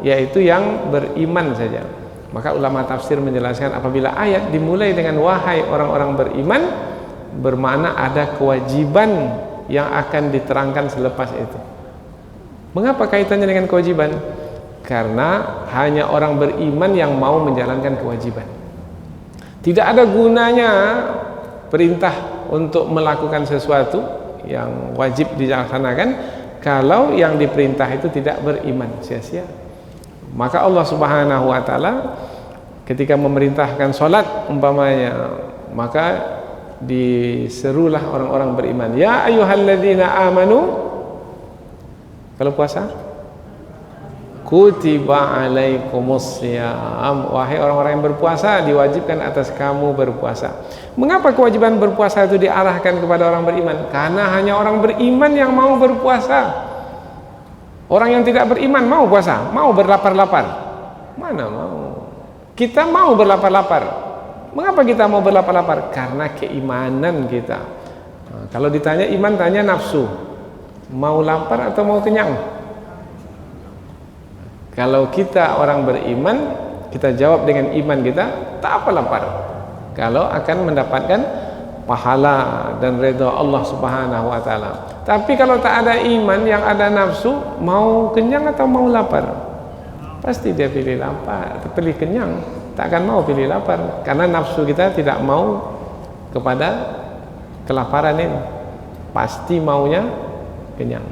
yaitu yang beriman saja. Maka ulama tafsir menjelaskan, apabila ayat dimulai dengan wahai orang-orang beriman, bermakna ada kewajiban yang akan diterangkan selepas itu. Mengapa kaitannya dengan kewajiban? Karena hanya orang beriman yang mau menjalankan kewajiban. Tidak ada gunanya perintah untuk melakukan sesuatu yang wajib dilaksanakan kalau yang diperintah itu tidak beriman, sia-sia. Maka Allah Subhanahu wa taala ketika memerintahkan salat umpamanya, maka diserulah orang-orang beriman, ya ayyuhalladzina amanu. Kalau puasa, kutiba alaikumussyam, wahai orang-orang yang berpuasa, diwajibkan atas kamu berpuasa. Mengapa kewajiban berpuasa itu diarahkan kepada orang beriman? Karena hanya orang beriman yang mau berpuasa. Orang yang tidak beriman mau puasa, mau berlapar-lapar. Mana mau? Kita mau berlapar-lapar. Mengapa kita mau berlapar-lapar? Karena keimanan kita. Nah, kalau ditanya iman, tanya nafsu. Mau lapar atau mau kenyang? Kalau kita orang beriman, kita jawab dengan iman kita, tak apa lapar. Kalau akan mendapatkan pahala dan redha Allah Subhanahu wa taala. Tapi kalau tak ada iman, yang ada nafsu, mau kenyang atau mau lapar? Pasti dia pilih lapar, pilih kenyang. tak akan mau pilih lapar, karena nafsu kita tidak mau kepada kelaparan ini, pasti maunya kenyang.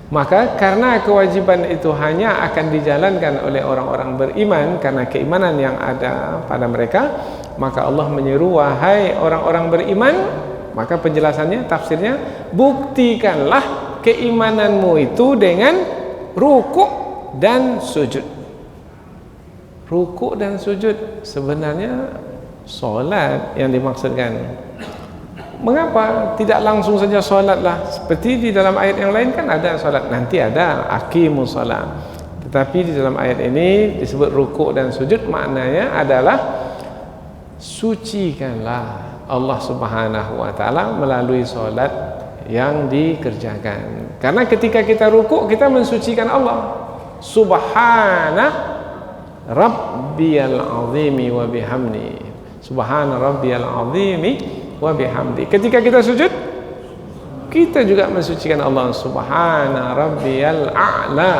Maka karena kewajiban itu hanya akan dijalankan oleh orang-orang beriman karena keimanan yang ada pada mereka, maka Allah menyeru, wahai orang-orang beriman, maka penjelasannya, tafsirnya, buktikanlah keimananmu itu dengan rukuk dan sujud. Rukuk dan sujud sebenarnya solat yang dimaksudkan. Mengapa tidak langsung saja solatlah? Seperti di dalam ayat yang lain kan ada solat, nanti ada aqimus shalah. Tetapi di dalam ayat ini disebut rukuk dan sujud, maknanya adalah sucikanlah Allah Subhanahu wa taala melalui solat yang dikerjakan. Karena ketika kita rukuk, kita mensucikan Allah. Subhana rabbiyal azimi wa bihamdi. Subhana rabbiyal azimi wa bihamdi. Ketika kita sujud, kita juga mensucikan Allah. Subhana rabbiyal a'la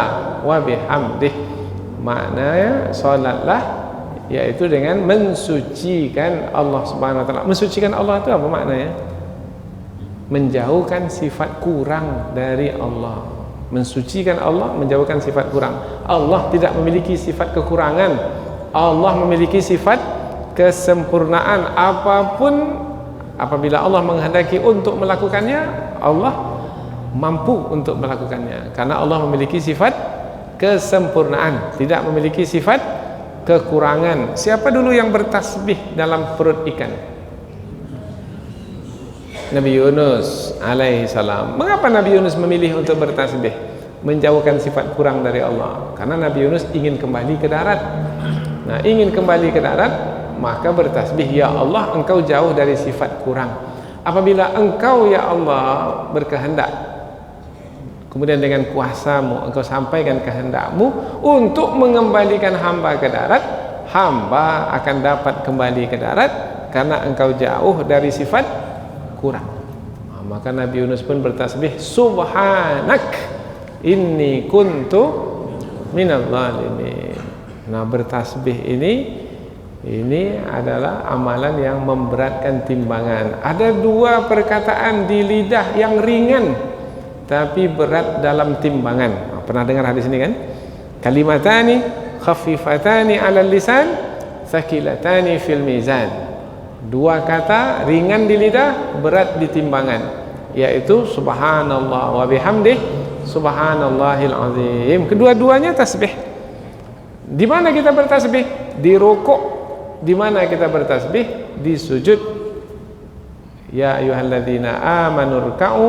wa bihamdih. Maknanya salatlah yaitu dengan mensucikan Allah Subhanahu wa taala. Mensucikan Allah itu apa maknanya? Menjauhkan sifat kurang dari Allah. Mensucikan Allah, menjauhkan sifat kurang. Allah tidak memiliki sifat kekurangan. Allah memiliki sifat kesempurnaan. Apabila Allah menghendaki untuk melakukannya, Allah mampu untuk melakukannya. Karena Allah memiliki sifat kesempurnaan, tidak memiliki sifat kekurangan. Siapa dulu yang bertasbih dalam perut ikan? Nabi Yunus alaihi salam. Mengapa Nabi Yunus memilih untuk bertasbih? Menjauhkan sifat kurang dari Allah. Karena Nabi Yunus ingin kembali ke darat. Nah, ingin kembali ke darat, maka bertasbih, ya Allah, engkau jauh dari sifat kurang. Apabila engkau ya Allah berkehendak, kemudian dengan kuasamu engkau sampaikan kehendakmu untuk mengembalikan hamba ke darat, hamba akan dapat kembali ke darat karena engkau jauh dari sifat kurang. Maka Nabi Yunus pun bertasbih, subhanak inni kuntu minadh dhalimin. Nah, bertasbih ini adalah amalan yang memberatkan timbangan. Ada dua perkataan di lidah yang ringan tapi berat dalam timbangan. Pernah dengar hadis ini kan? Kalimatani khafifatani 'alal lisan, thaqilatani fil mizan. Dua kata ringan di lidah, berat di timbangan, yaitu subhanallah wa bihamdih, subhanallahil azim. Kedua-duanya tasbih. Di mana kita bertasbih? Di rukuk. Di mana kita bertasbih? Di sujud. Ya ayyuhalladzina amanu ruk'u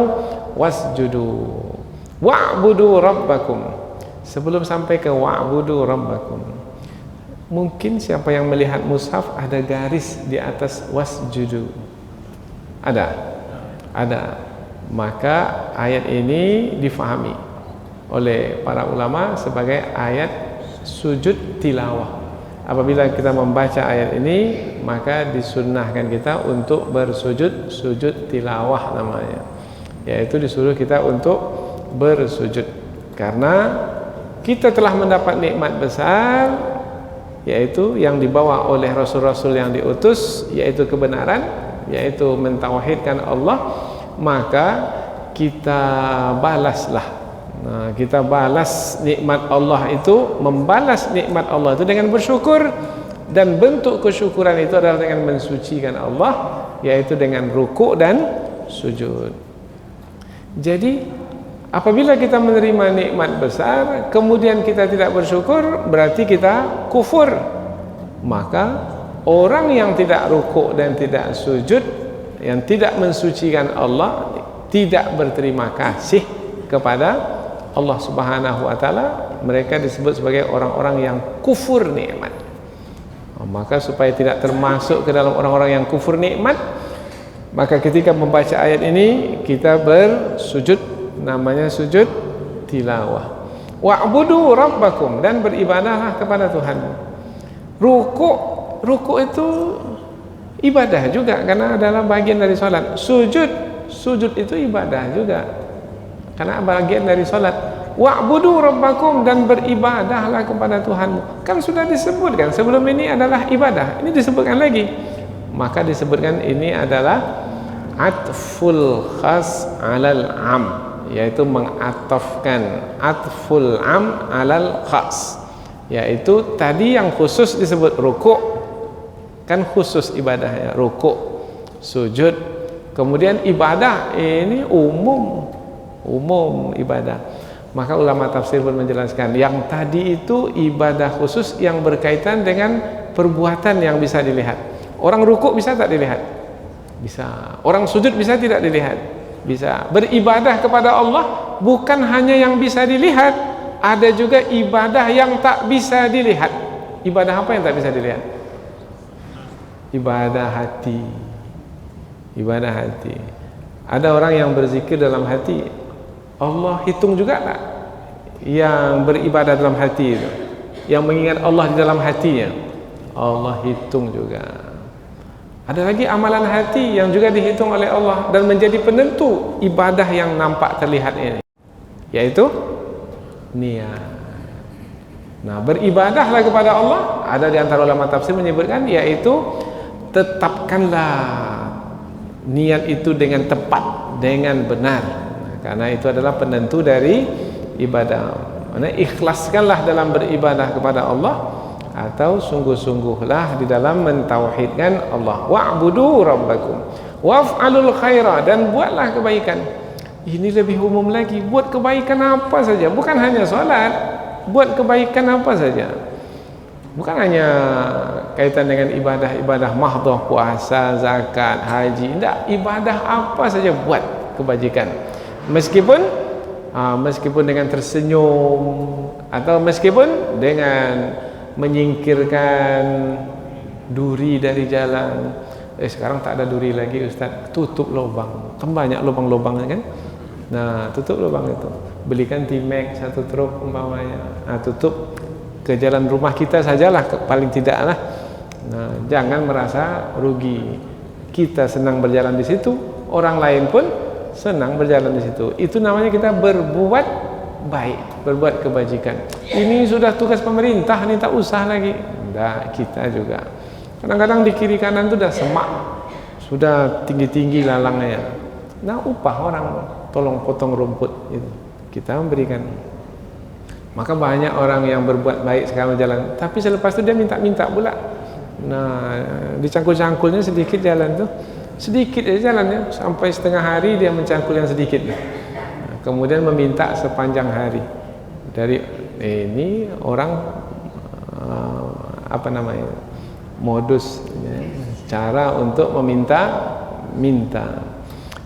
wasjudu wa'budu rabbakum. Sebelum sampai ke wa'budu rabbakum, mungkin siapa yang melihat mushaf ada garis di atas wasjudu? Ada. Maka ayat ini difahami oleh para ulama sebagai ayat sujud tilawah. Apabila kita membaca ayat ini, maka disunnahkan kita untuk bersujud, sujud tilawah namanya, yaitu disuruh kita untuk bersujud karena kita telah mendapat nikmat besar, yaitu yang dibawa oleh rasul-rasul yang diutus, yaitu kebenaran, yaitu mentauhidkan Allah. Maka kita balaslah. Nah, kita balas nikmat Allah itu, membalas nikmat Allah itu dengan bersyukur, dan bentuk kesyukuran itu adalah dengan mensucikan Allah, yaitu dengan rukuk dan sujud. Jadi apabila kita menerima nikmat besar kemudian kita tidak bersyukur, berarti kita kufur. Maka orang yang tidak rukuk dan tidak sujud, yang tidak mensucikan Allah, tidak berterima kasih kepada Allah Subhanahu wa taala, mereka disebut sebagai orang-orang yang kufur nikmat. Maka supaya tidak termasuk ke dalam orang-orang yang kufur nikmat, maka ketika membaca ayat ini kita bersujud, namanya sujud tilawah. Wa'budu rabbakum, dan beribadahlah kepada Tuhan. Rukuk itu ibadah juga karena adalah bagian dari salat. Sujud itu ibadah juga karena bagian dari salat. Wa'budu rabbakum, dan beribadahlah kepada Tuhanmu. Kan sudah disebutkan sebelum ini adalah ibadah. Ini disebutkan lagi. Maka disebutkan ini adalah atful khas alal am, yaitu mengatafkan atful am alal khas, yaitu tadi yang khusus disebut rukuk, kan khusus ibadahnya rukuk, sujud, kemudian ibadah ini umum ibadah. Maka ulama tafsir pun menjelaskan yang tadi itu ibadah khusus yang berkaitan dengan perbuatan yang bisa dilihat. Orang rukuk bisa tak dilihat? Bisa. Orang sujud bisa tidak dilihat? Bisa. Beribadah kepada Allah bukan hanya yang bisa dilihat, ada juga ibadah yang tak bisa dilihat. Ibadah apa yang tak bisa dilihat? Ibadah hati. Ibadah hati. Ada orang yang berzikir dalam hati, Allah hitung juga tak yang beribadah dalam hati itu, yang mengingat Allah di dalam hatinya? Allah hitung juga. Ada lagi amalan hati yang juga dihitung oleh Allah dan menjadi penentu ibadah yang nampak terlihat ini, yaitu niat. Nah, beribadahlah kepada Allah, ada di antara ulama tafsir menyebutkan, yaitu tetapkanlah niat itu dengan tepat, dengan benar. Karena itu adalah penentu dari ibadah. Maksudnya ikhlaskanlah dalam beribadah kepada Allah, atau sungguh-sungguhlah di dalam mentauhidkan Allah. Wa'budu rabbakum waf'alul khaira, dan buatlah kebaikan. Ini lebih umum lagi, buat kebaikan apa saja, bukan hanya salat, buat kebaikan apa saja. Bukan hanya kaitan dengan ibadah-ibadah mahdhah, puasa, zakat, haji. Tidak, ibadah apa saja buat kebajikan. Meskipun dengan tersenyum, atau meskipun dengan menyingkirkan duri dari jalan. Sekarang tak ada duri lagi Ustaz, tutup lubang, kan banyak lubang-lubang kan. Nah, tutup lubang itu, belikan Timex 1 truk umpamanya. Nah, tutup ke jalan rumah kita sajalah paling tidak lah. Nah, jangan merasa rugi. Kita senang berjalan di situ, orang lain pun senang berjalan di situ. Itu namanya kita berbuat baik, berbuat kebajikan. Ini sudah tugas pemerintah, ini tak usah lagi. Enggak, kita juga. Kadang-kadang di kiri kanan itu sudah semak, sudah tinggi-tinggi lalangnya. Nah, upah orang tolong potong rumput itu kita memberikan. Maka banyak orang yang berbuat baik sekarang jalan, tapi selepas itu dia minta-minta pula. Nah, dicangkul-cangkulnya sedikit jalan tuh, sedikit aja jalannya, sampai setengah hari dia mencangkul yang sedikit. Nah, kemudian meminta sepanjang hari. Dari ini orang apa namanya, modus ya, cara untuk minta.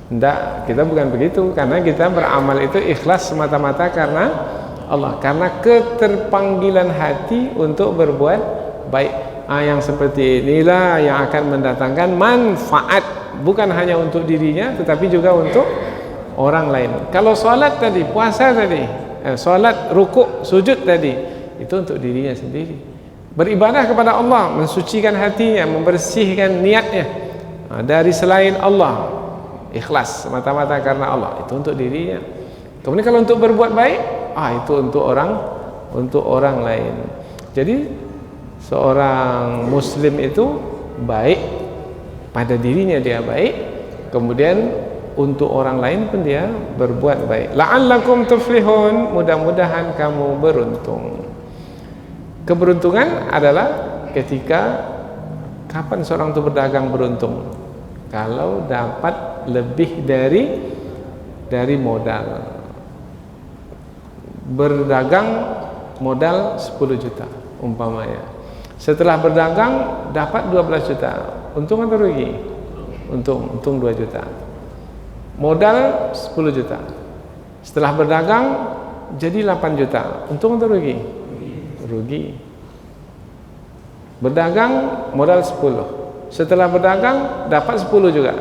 Enggak, kita bukan begitu, karena kita beramal itu ikhlas semata-mata karena Allah, karena keterpanggilan hati untuk berbuat baik. Yang seperti inilah yang akan mendatangkan manfaat, bukan hanya untuk dirinya tetapi juga untuk orang lain. Kalau sholat tadi, puasa tadi, sholat, rukuk, sujud tadi, itu untuk dirinya sendiri. Beribadah kepada Allah, mensucikan hatinya, membersihkan niatnya dari selain Allah, ikhlas semata-mata karena Allah, itu untuk dirinya. Kemudian kalau untuk berbuat baik, itu untuk orang lain. Jadi seorang muslim itu baik pada dirinya, dia baik, kemudian untuk orang lain pun dia berbuat baik. La'allakum tuflihun, mudah-mudahan kamu beruntung. Keberuntungan adalah ketika kapan seorang itu berdagang beruntung? Kalau dapat lebih dari modal. Berdagang modal 10 juta umpamanya. Setelah berdagang dapat 12 juta. Untung atau rugi? Untung 2 juta. Modal 10 juta. Setelah berdagang jadi 8 juta. Untung atau rugi? Rugi. Berdagang modal 10. Setelah berdagang dapat 10 juga.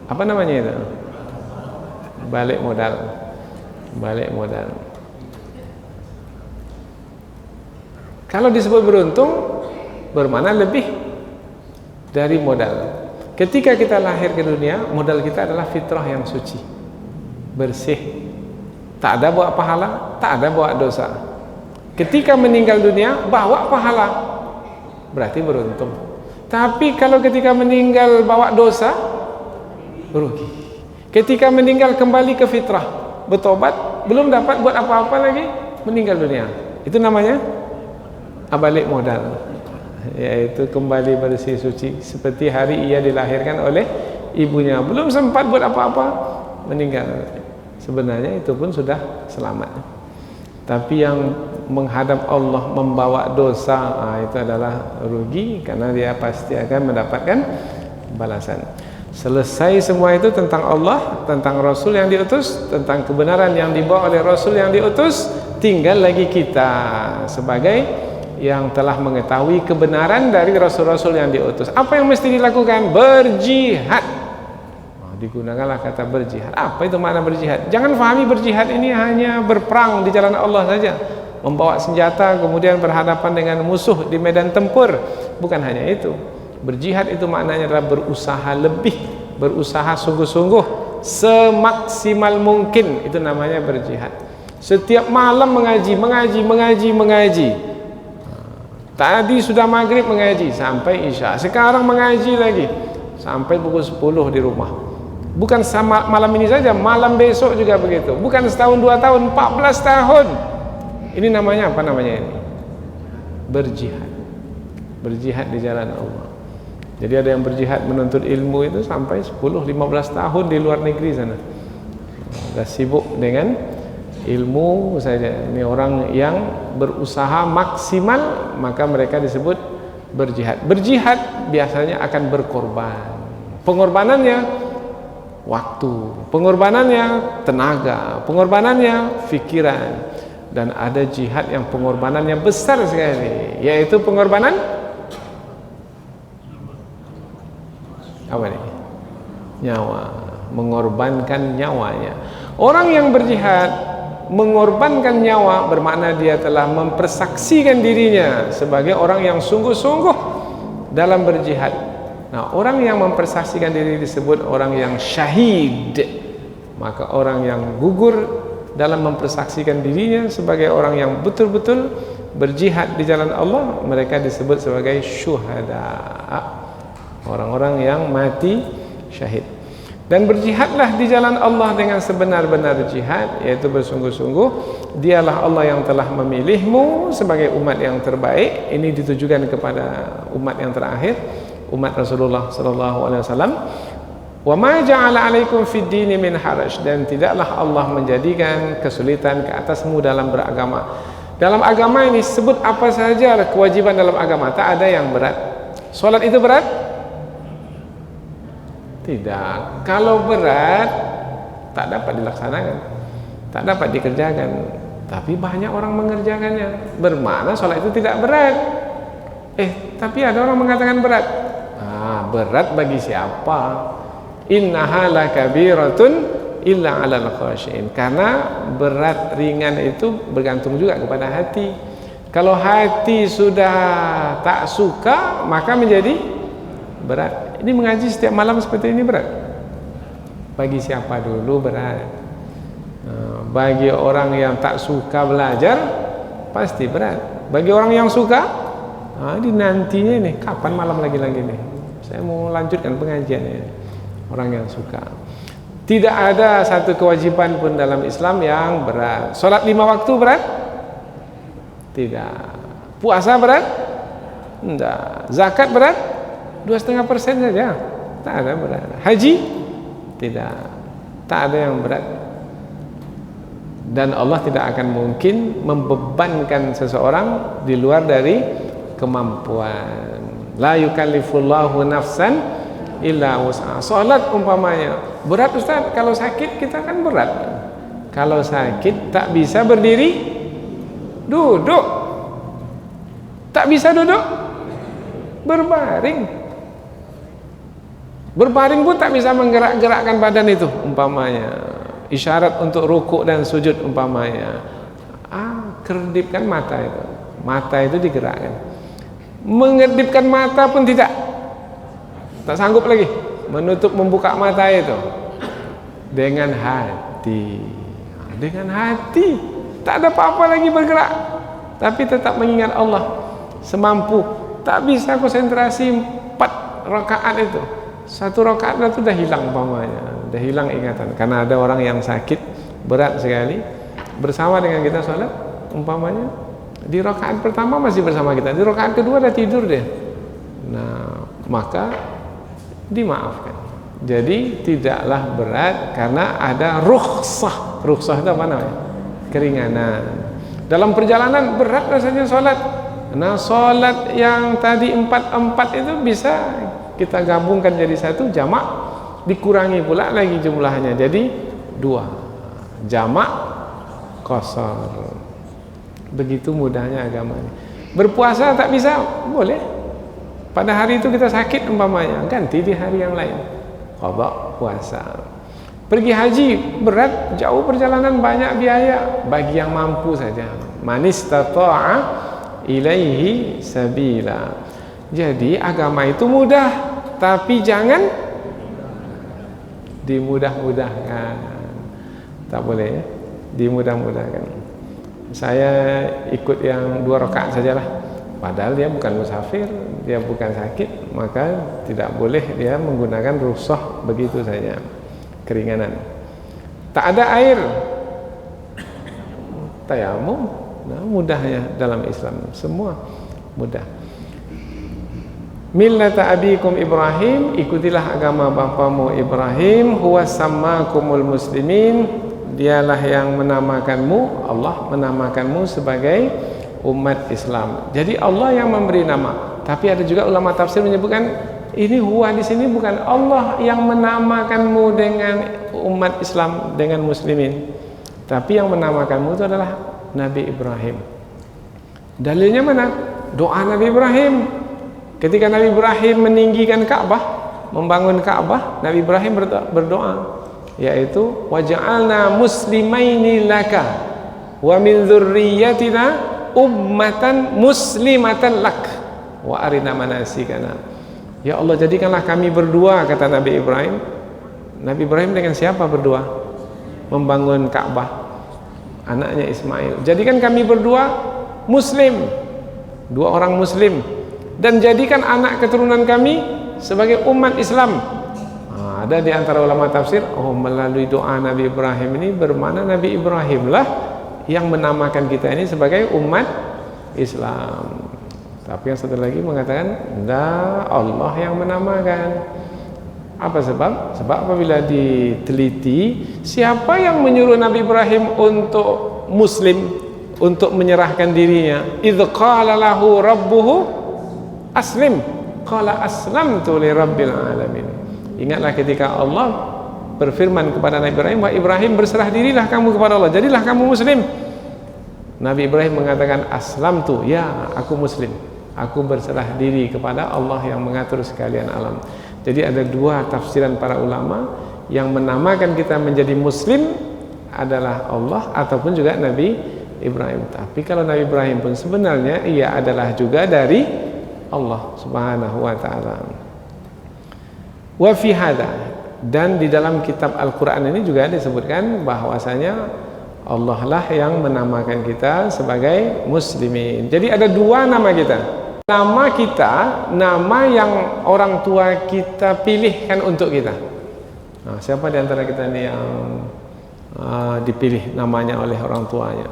Apa namanya itu? Balik modal. Kalau disebut beruntung, bermakna lebih dari modal. Ketika kita lahir ke dunia, modal kita adalah fitrah yang suci, bersih, tak ada bawa pahala, tak ada bawa dosa. Ketika meninggal dunia bawa pahala, berarti beruntung. Tapi kalau ketika meninggal bawa dosa, rugi. Ketika meninggal kembali ke fitrah, bertobat, belum dapat buat apa-apa lagi, meninggal dunia. Itu namanya balik modal, yaitu kembali bersih suci seperti hari ia dilahirkan oleh ibunya, belum sempat buat apa-apa, meninggal. Sebenarnya itu pun sudah selamat. Tapi yang menghadap Allah membawa dosa, itu adalah rugi, karena dia pasti akan mendapatkan balasan. Selesai semua itu tentang Allah, tentang Rasul yang diutus, tentang kebenaran yang dibawa oleh Rasul yang diutus. Tinggal lagi kita sebagai yang telah mengetahui kebenaran dari Rasul-Rasul yang diutus. Apa yang mesti dilakukan? Berjihad. Digunakanlah kata berjihad. Apa itu makna berjihad? Jangan fahami berjihad ini hanya berperang di jalan Allah saja, membawa senjata kemudian berhadapan dengan musuh di medan tempur. Bukan hanya itu. Berjihad itu maknanya adalah berusaha lebih, berusaha sungguh-sungguh, semaksimal mungkin. Itu namanya berjihad. Setiap malam mengaji. Tadi sudah maghrib mengaji sampai isya, sekarang mengaji lagi sampai pukul 10 di rumah. Bukan sama malam ini saja, malam besok juga begitu. Bukan setahun, 2 tahun, 14 tahun. Ini namanya apa namanya ini? Berjihad. Berjihad di jalan Allah. Jadi ada yang berjihad menuntut ilmu itu sampai 10-15 tahun di luar negeri sana. Sudah sibuk dengan ilmu saja. Ini orang yang berusaha maksimal, maka mereka disebut berjihad. Berjihad biasanya akan berkorban. Pengorbanannya waktu, pengorbanannya tenaga, pengorbanannya pikiran. Dan ada jihad yang pengorbanannya besar sekali, yaitu pengorbanan apa nih? Nyawa, mengorbankan nyawanya. Orang yang berjihad mengorbankan nyawa bermakna dia telah mempersaksikan dirinya sebagai orang yang sungguh-sungguh dalam berjihad. Nah, orang yang mempersaksikan diri disebut orang yang syahid. Maka orang yang gugur dalam mempersaksikan dirinya sebagai orang yang betul-betul berjihad di jalan Allah, mereka disebut sebagai syuhada, orang-orang yang mati syahid. Dan berjihadlah di jalan Allah dengan sebenar-benar jihad, yaitu bersungguh-sungguh. Dialah Allah yang telah memilihmu sebagai umat yang terbaik. Ini ditujukan kepada umat yang terakhir, umat Rasulullah SAW. Wa ma ja'ala 'alaikum fid dini min haraj, dan tidaklah Allah menjadikan kesulitan ke atasmu dalam beragama. Dalam agama ini sebut apa saja kewajiban dalam agama, tak ada yang berat. Salat itu berat? Tidak. Kalau berat tak dapat dilaksanakan, tak dapat dikerjakan. Tapi banyak orang mengerjakannya. Bermakna sholat itu tidak berat. Tapi ada orang mengatakan berat. Berat bagi siapa? Innaha lakabiratun illa 'alal khashiin. Karena berat ringan itu bergantung juga kepada hati. Kalau hati sudah tak suka, maka menjadi berat. Ini mengaji setiap malam seperti ini berat. Bagi siapa dulu berat? Bagi orang yang tak suka belajar pasti berat. Bagi orang yang suka, ini nantinya nih, kapan malam lagi-lagi nih, saya mau lanjutkan pengajiannya. Orang yang suka. Tidak ada satu kewajiban pun dalam Islam yang berat. Salat 5 waktu berat? Tidak. Puasa berat? Tidak. Zakat berat? 2,5% saja, tak ada berat. Haji? Tidak, tak ada yang berat. Dan Allah tidak akan mungkin membebankan seseorang di luar dari kemampuan. La yukallifullahu nafsan illa wus'aha. Salat umpamanya berat, Ustaz. Kalau sakit kita kan berat. Kalau sakit tak bisa berdiri, duduk. Tak bisa duduk, berbaring. Berbaring pun tak bisa menggerak-gerakkan badan itu umpamanya. Isyarat untuk rukuk dan sujud umpamanya. Kedipkan mata itu. Mata itu digerakkan. Mengedipkan mata pun tidak. Tak sanggup lagi menutup membuka mata itu. Dengan hati. dengan hati, tak ada apa-apa lagi bergerak, tapi tetap mengingat Allah semampu. Tak bisa konsentrasi 4 rakaat itu. 1 rakaat itu dah hilang umpamanya, dah hilang ingatan. Karena ada orang yang sakit berat sekali bersama dengan kita sholat, umpamanya di rakaat pertama masih bersama kita, di rakaat kedua dah tidur dia. Nah, maka dimaafkan. Jadi tidaklah berat karena ada rukhsah. Rukhsah itu apa namanya? Keringanan. Dalam perjalanan berat rasanya sholat. Nah, sholat yang tadi 4-4 itu bisa kita gabungkan jadi 1 jamak, dikurangi pula lagi jumlahnya jadi 2 jamak qasar. Begitu mudahnya agama ini. Berpuasa tak bisa, boleh. Pada hari itu kita sakit umpamanya, ganti di hari yang lain, qada puasa. Pergi haji berat, jauh perjalanan, banyak biaya, bagi yang mampu saja. Man istata'a ilaihi sabila. Jadi agama itu mudah, tapi jangan dimudah-mudahkan. Tak boleh ya, dimudah-mudahkan. Saya ikut yang 2 rakaat sajalah, padahal dia bukan musafir, dia bukan sakit, maka tidak boleh dia menggunakan rukhsah begitu saja, keringanan. Tak ada air, tayamum. Nah, mudahnya dalam Islam, semua mudah. Millata abikum Ibrahim, ikutilah agama bapamu Ibrahim. Huwa sammakumul muslimin, dialah yang menamakanmu, Allah menamakanmu sebagai umat Islam. Jadi Allah yang memberi nama. Tapi ada juga ulama tafsir menyebutkan ini huwa di sini bukan Allah yang menamakanmu dengan umat Islam, dengan muslimin, tapi yang menamakanmu itu adalah Nabi Ibrahim. Dalilnya mana? Doa Nabi Ibrahim. Ketika Nabi Ibrahim meninggikan Ka'bah, membangun Ka'bah, Nabi Ibrahim berdoa, yaitu waj'alna muslimaini laka wa min dzurriyyatina ummatan muslimatan lak wa arina manasikana. Ya Allah, jadikanlah kami berdua, kata Nabi Ibrahim. Nabi Ibrahim dengan siapa berdua? Membangun Ka'bah. Anaknya Ismail. Jadikan kami berdua muslim, 2 orang muslim, dan jadikan anak keturunan kami sebagai umat Islam. Ada di antara ulama tafsir, melalui doa Nabi Ibrahim ini bermakna Nabi Ibrahim lah yang menamakan kita ini sebagai umat Islam. Tapi yang satu lagi mengatakan, nah, Allah yang menamakan. Apa sebab? Sebab apabila diteliti, siapa yang menyuruh Nabi Ibrahim untuk muslim, untuk menyerahkan dirinya? Idz qala lahu rabbuhu aslim, qala aslamtu li rabbil alamin. Ingatlah ketika Allah berfirman kepada Nabi Ibrahim, wahai Ibrahim, berserah dirilah kamu kepada Allah, jadilah kamu muslim. Nabi Ibrahim mengatakan, aslamtu, ya aku muslim, aku berserah diri kepada Allah yang mengatur sekalian alam. Jadi ada 2 tafsiran para ulama, yang menamakan kita menjadi muslim adalah Allah ataupun juga Nabi Ibrahim. Tapi kalau Nabi Ibrahim pun sebenarnya ia adalah juga dari Allah Subhanahu wa taala. Wa fi hadza, dan di dalam kitab Al-Qur'an ini juga disebutkan bahwasanya Allah lah yang menamakan kita sebagai muslimin. Jadi ada 2 nama kita. Nama kita, nama yang orang tua kita pilihkan untuk kita. Nah, siapa di antara kita ini yang dipilih namanya oleh orang tuanya?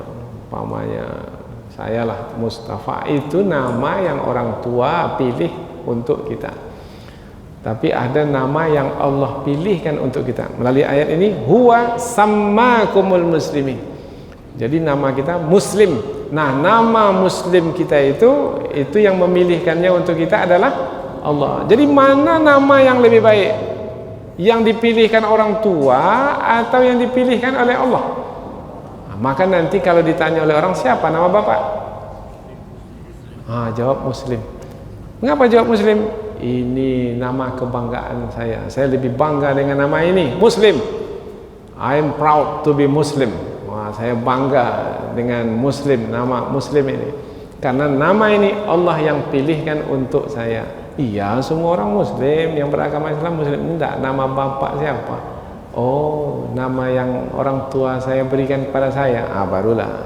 Umpamanya saya lah, Mustafa, itu nama yang orang tua pilih untuk kita. Tapi ada nama yang Allah pilihkan untuk kita melalui ayat ini, huwa sammakumul muslimin. Jadi nama kita muslim. Nah, nama muslim kita itu yang memilihkannya untuk kita adalah Allah. Jadi mana nama yang lebih baik? Yang dipilihkan orang tua atau yang dipilihkan oleh Allah? Nah, maka nanti kalau ditanya oleh orang, siapa nama bapak? Jawab muslim. Mengapa jawab muslim? Ini nama kebanggaan saya. Saya lebih bangga dengan nama ini, muslim. I am proud to be Muslim. Saya bangga dengan muslim, nama muslim ini, karena nama ini Allah yang pilihkan untuk saya. Iya, semua orang muslim yang beragama Islam muslim. Tidak, nama bapak siapa? Oh, nama yang orang tua saya berikan kepada saya, barulah.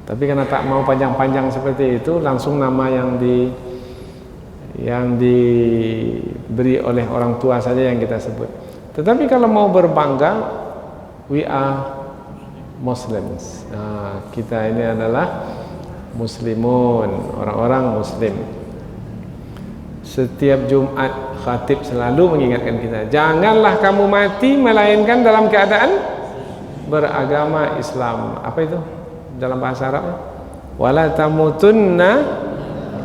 Tapi karena tak mau panjang-panjang seperti itu, langsung nama yang diberi oleh orang tua saja yang kita sebut. Tetapi kalau mau berbangga, we are Muslims. Kita ini adalah Muslimun, orang-orang Muslim. Setiap Jumat khatib selalu mengingatkan kita, janganlah kamu mati melainkan dalam keadaan beragama Islam. Apa itu dalam bahasa Arab? Wala tamutunna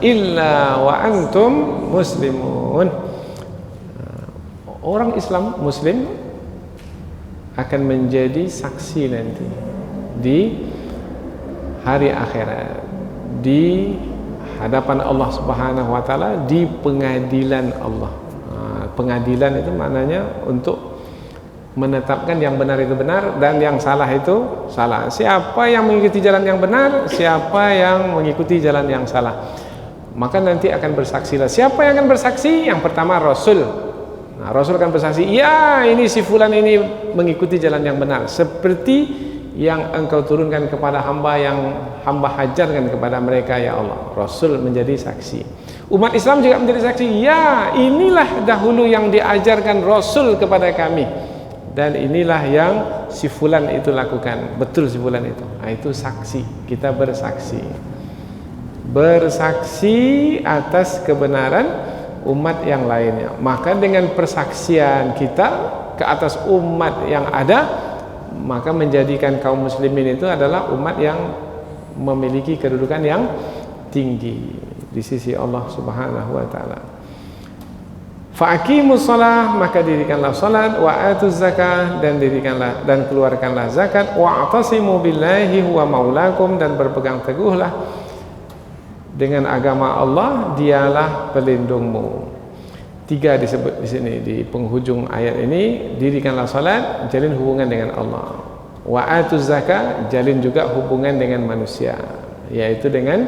illa wa antum muslimun. Orang Islam Muslim akan menjadi saksi nanti di hari akhirat, di hadapan Allah Subhanahu wa taala, di pengadilan Allah. Pengadilan itu maknanya untuk menetapkan yang benar itu benar dan yang salah itu salah. Siapa yang mengikuti jalan yang benar, siapa yang mengikuti jalan yang salah. Maka nanti akan bersaksilah. Siapa yang akan bersaksi? Yang pertama Rasul. Rasul akan bersaksi, ya ini si fulan ini mengikuti jalan yang benar, seperti yang engkau turunkan kepada hamba yang hamba hajarkan kepada mereka ya Allah. Rasul menjadi saksi. Umat Islam juga menjadi saksi, ya inilah dahulu yang diajarkan Rasul kepada kami, dan inilah yang si fulan itu lakukan. Betul si fulan itu. Itu saksi. Kita bersaksi atas kebenaran umat yang lainnya. Maka dengan persaksian kita ke atas umat yang ada, maka menjadikan kaum muslimin itu adalah umat yang memiliki kedudukan yang tinggi di sisi Allah Subhanahu wa taala. Fa'aqimus shalah, maka dirikanlah salat, wa atuz zakah, dan dirikanlah dan keluarkanlah zakat, wa'tasimu billahi huwa maulakum, dan berpegang teguhlah dengan agama Allah, dialah pelindungmu. 3 disebut di sini di penghujung ayat ini. Dirikanlah salat, jalin hubungan dengan Allah. Wa atuz zakah, jalin juga hubungan dengan manusia, yaitu dengan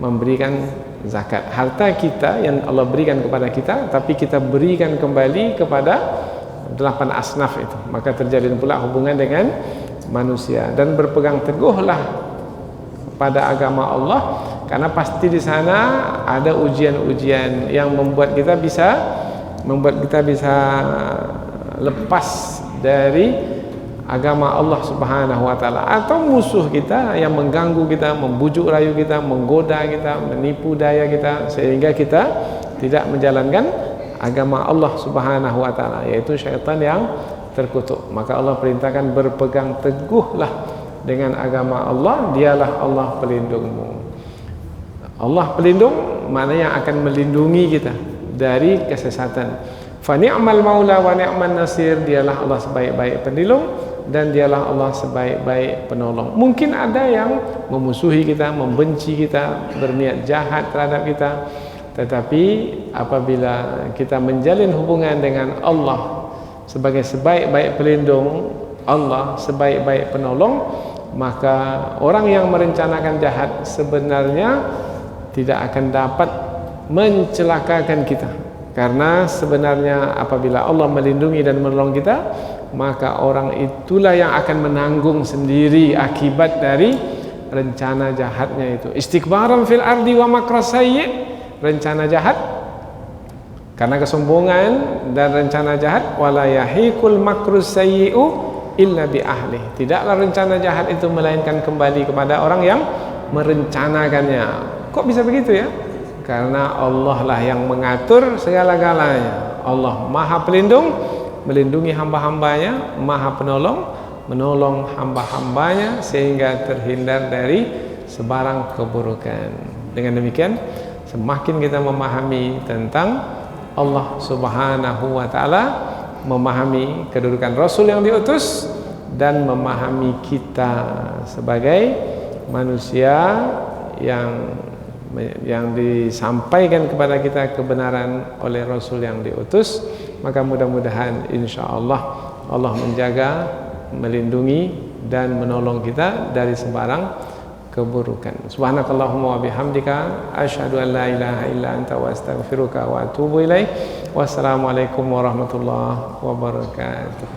memberikan zakat. Harta kita yang Allah berikan kepada kita, tapi kita berikan kembali kepada 8 asnaf itu. Maka terjalin pula hubungan dengan manusia, dan berpegang teguhlah pada agama Allah, karena pasti di sana ada ujian-ujian yang membuat kita bisa lepas dari agama Allah Subhanahu wa taala, atau musuh kita yang mengganggu kita, membujuk rayu kita, menggoda kita, menipu daya kita, sehingga kita tidak menjalankan agama Allah Subhanahu wa taala, yaitu syaitan yang terkutuk. Maka Allah perintahkan berpegang teguhlah dengan agama Allah, dialah Allah pelindungmu. Allah pelindung maknanya akan melindungi kita dari kesesatan. Fa ni'mal maula wa ni'man nasir, dialah Allah sebaik-baik pelindung dan dialah Allah sebaik-baik penolong. Mungkin ada yang memusuhi kita, membenci kita, berniat jahat terhadap kita, tetapi apabila kita menjalin hubungan dengan Allah sebagai sebaik-baik pelindung, Allah sebaik-baik penolong, maka orang yang merencanakan jahat sebenarnya tidak akan dapat mencelakakan kita, karena sebenarnya apabila Allah melindungi dan menolong kita, maka orang itulah yang akan menanggung sendiri akibat dari rencana jahatnya itu. Istikbaran fil ardi wa makras sayyi, rencana jahat karena kesombongan dan rencana jahat. Wala yahiqul makrus sayyi'u illa bi ahli, tidaklah rencana jahat itu melainkan kembali kepada orang yang merencanakannya. Kok bisa begitu ya? Karena Allah lah yang mengatur segala-galanya. Allah Maha Pelindung, melindungi hamba-hambanya, Maha Penolong, menolong hamba-hambanya sehingga terhindar dari sebarang keburukan. Dengan demikian, semakin kita memahami tentang Allah Subhanahu wa taala, memahami kedudukan Rasul yang diutus, dan memahami kita sebagai manusia yang disampaikan kepada kita kebenaran oleh Rasul yang diutus, maka mudah-mudahan insyaallah Allah menjaga, melindungi dan menolong kita dari sembarang keburukan. Subhanakallahumma wa bihamdika asyhadu an la ilaha illa anta wa astaghfiruka wa atubu ilaik. Wassalamualaikum warahmatullahi wabarakatuh.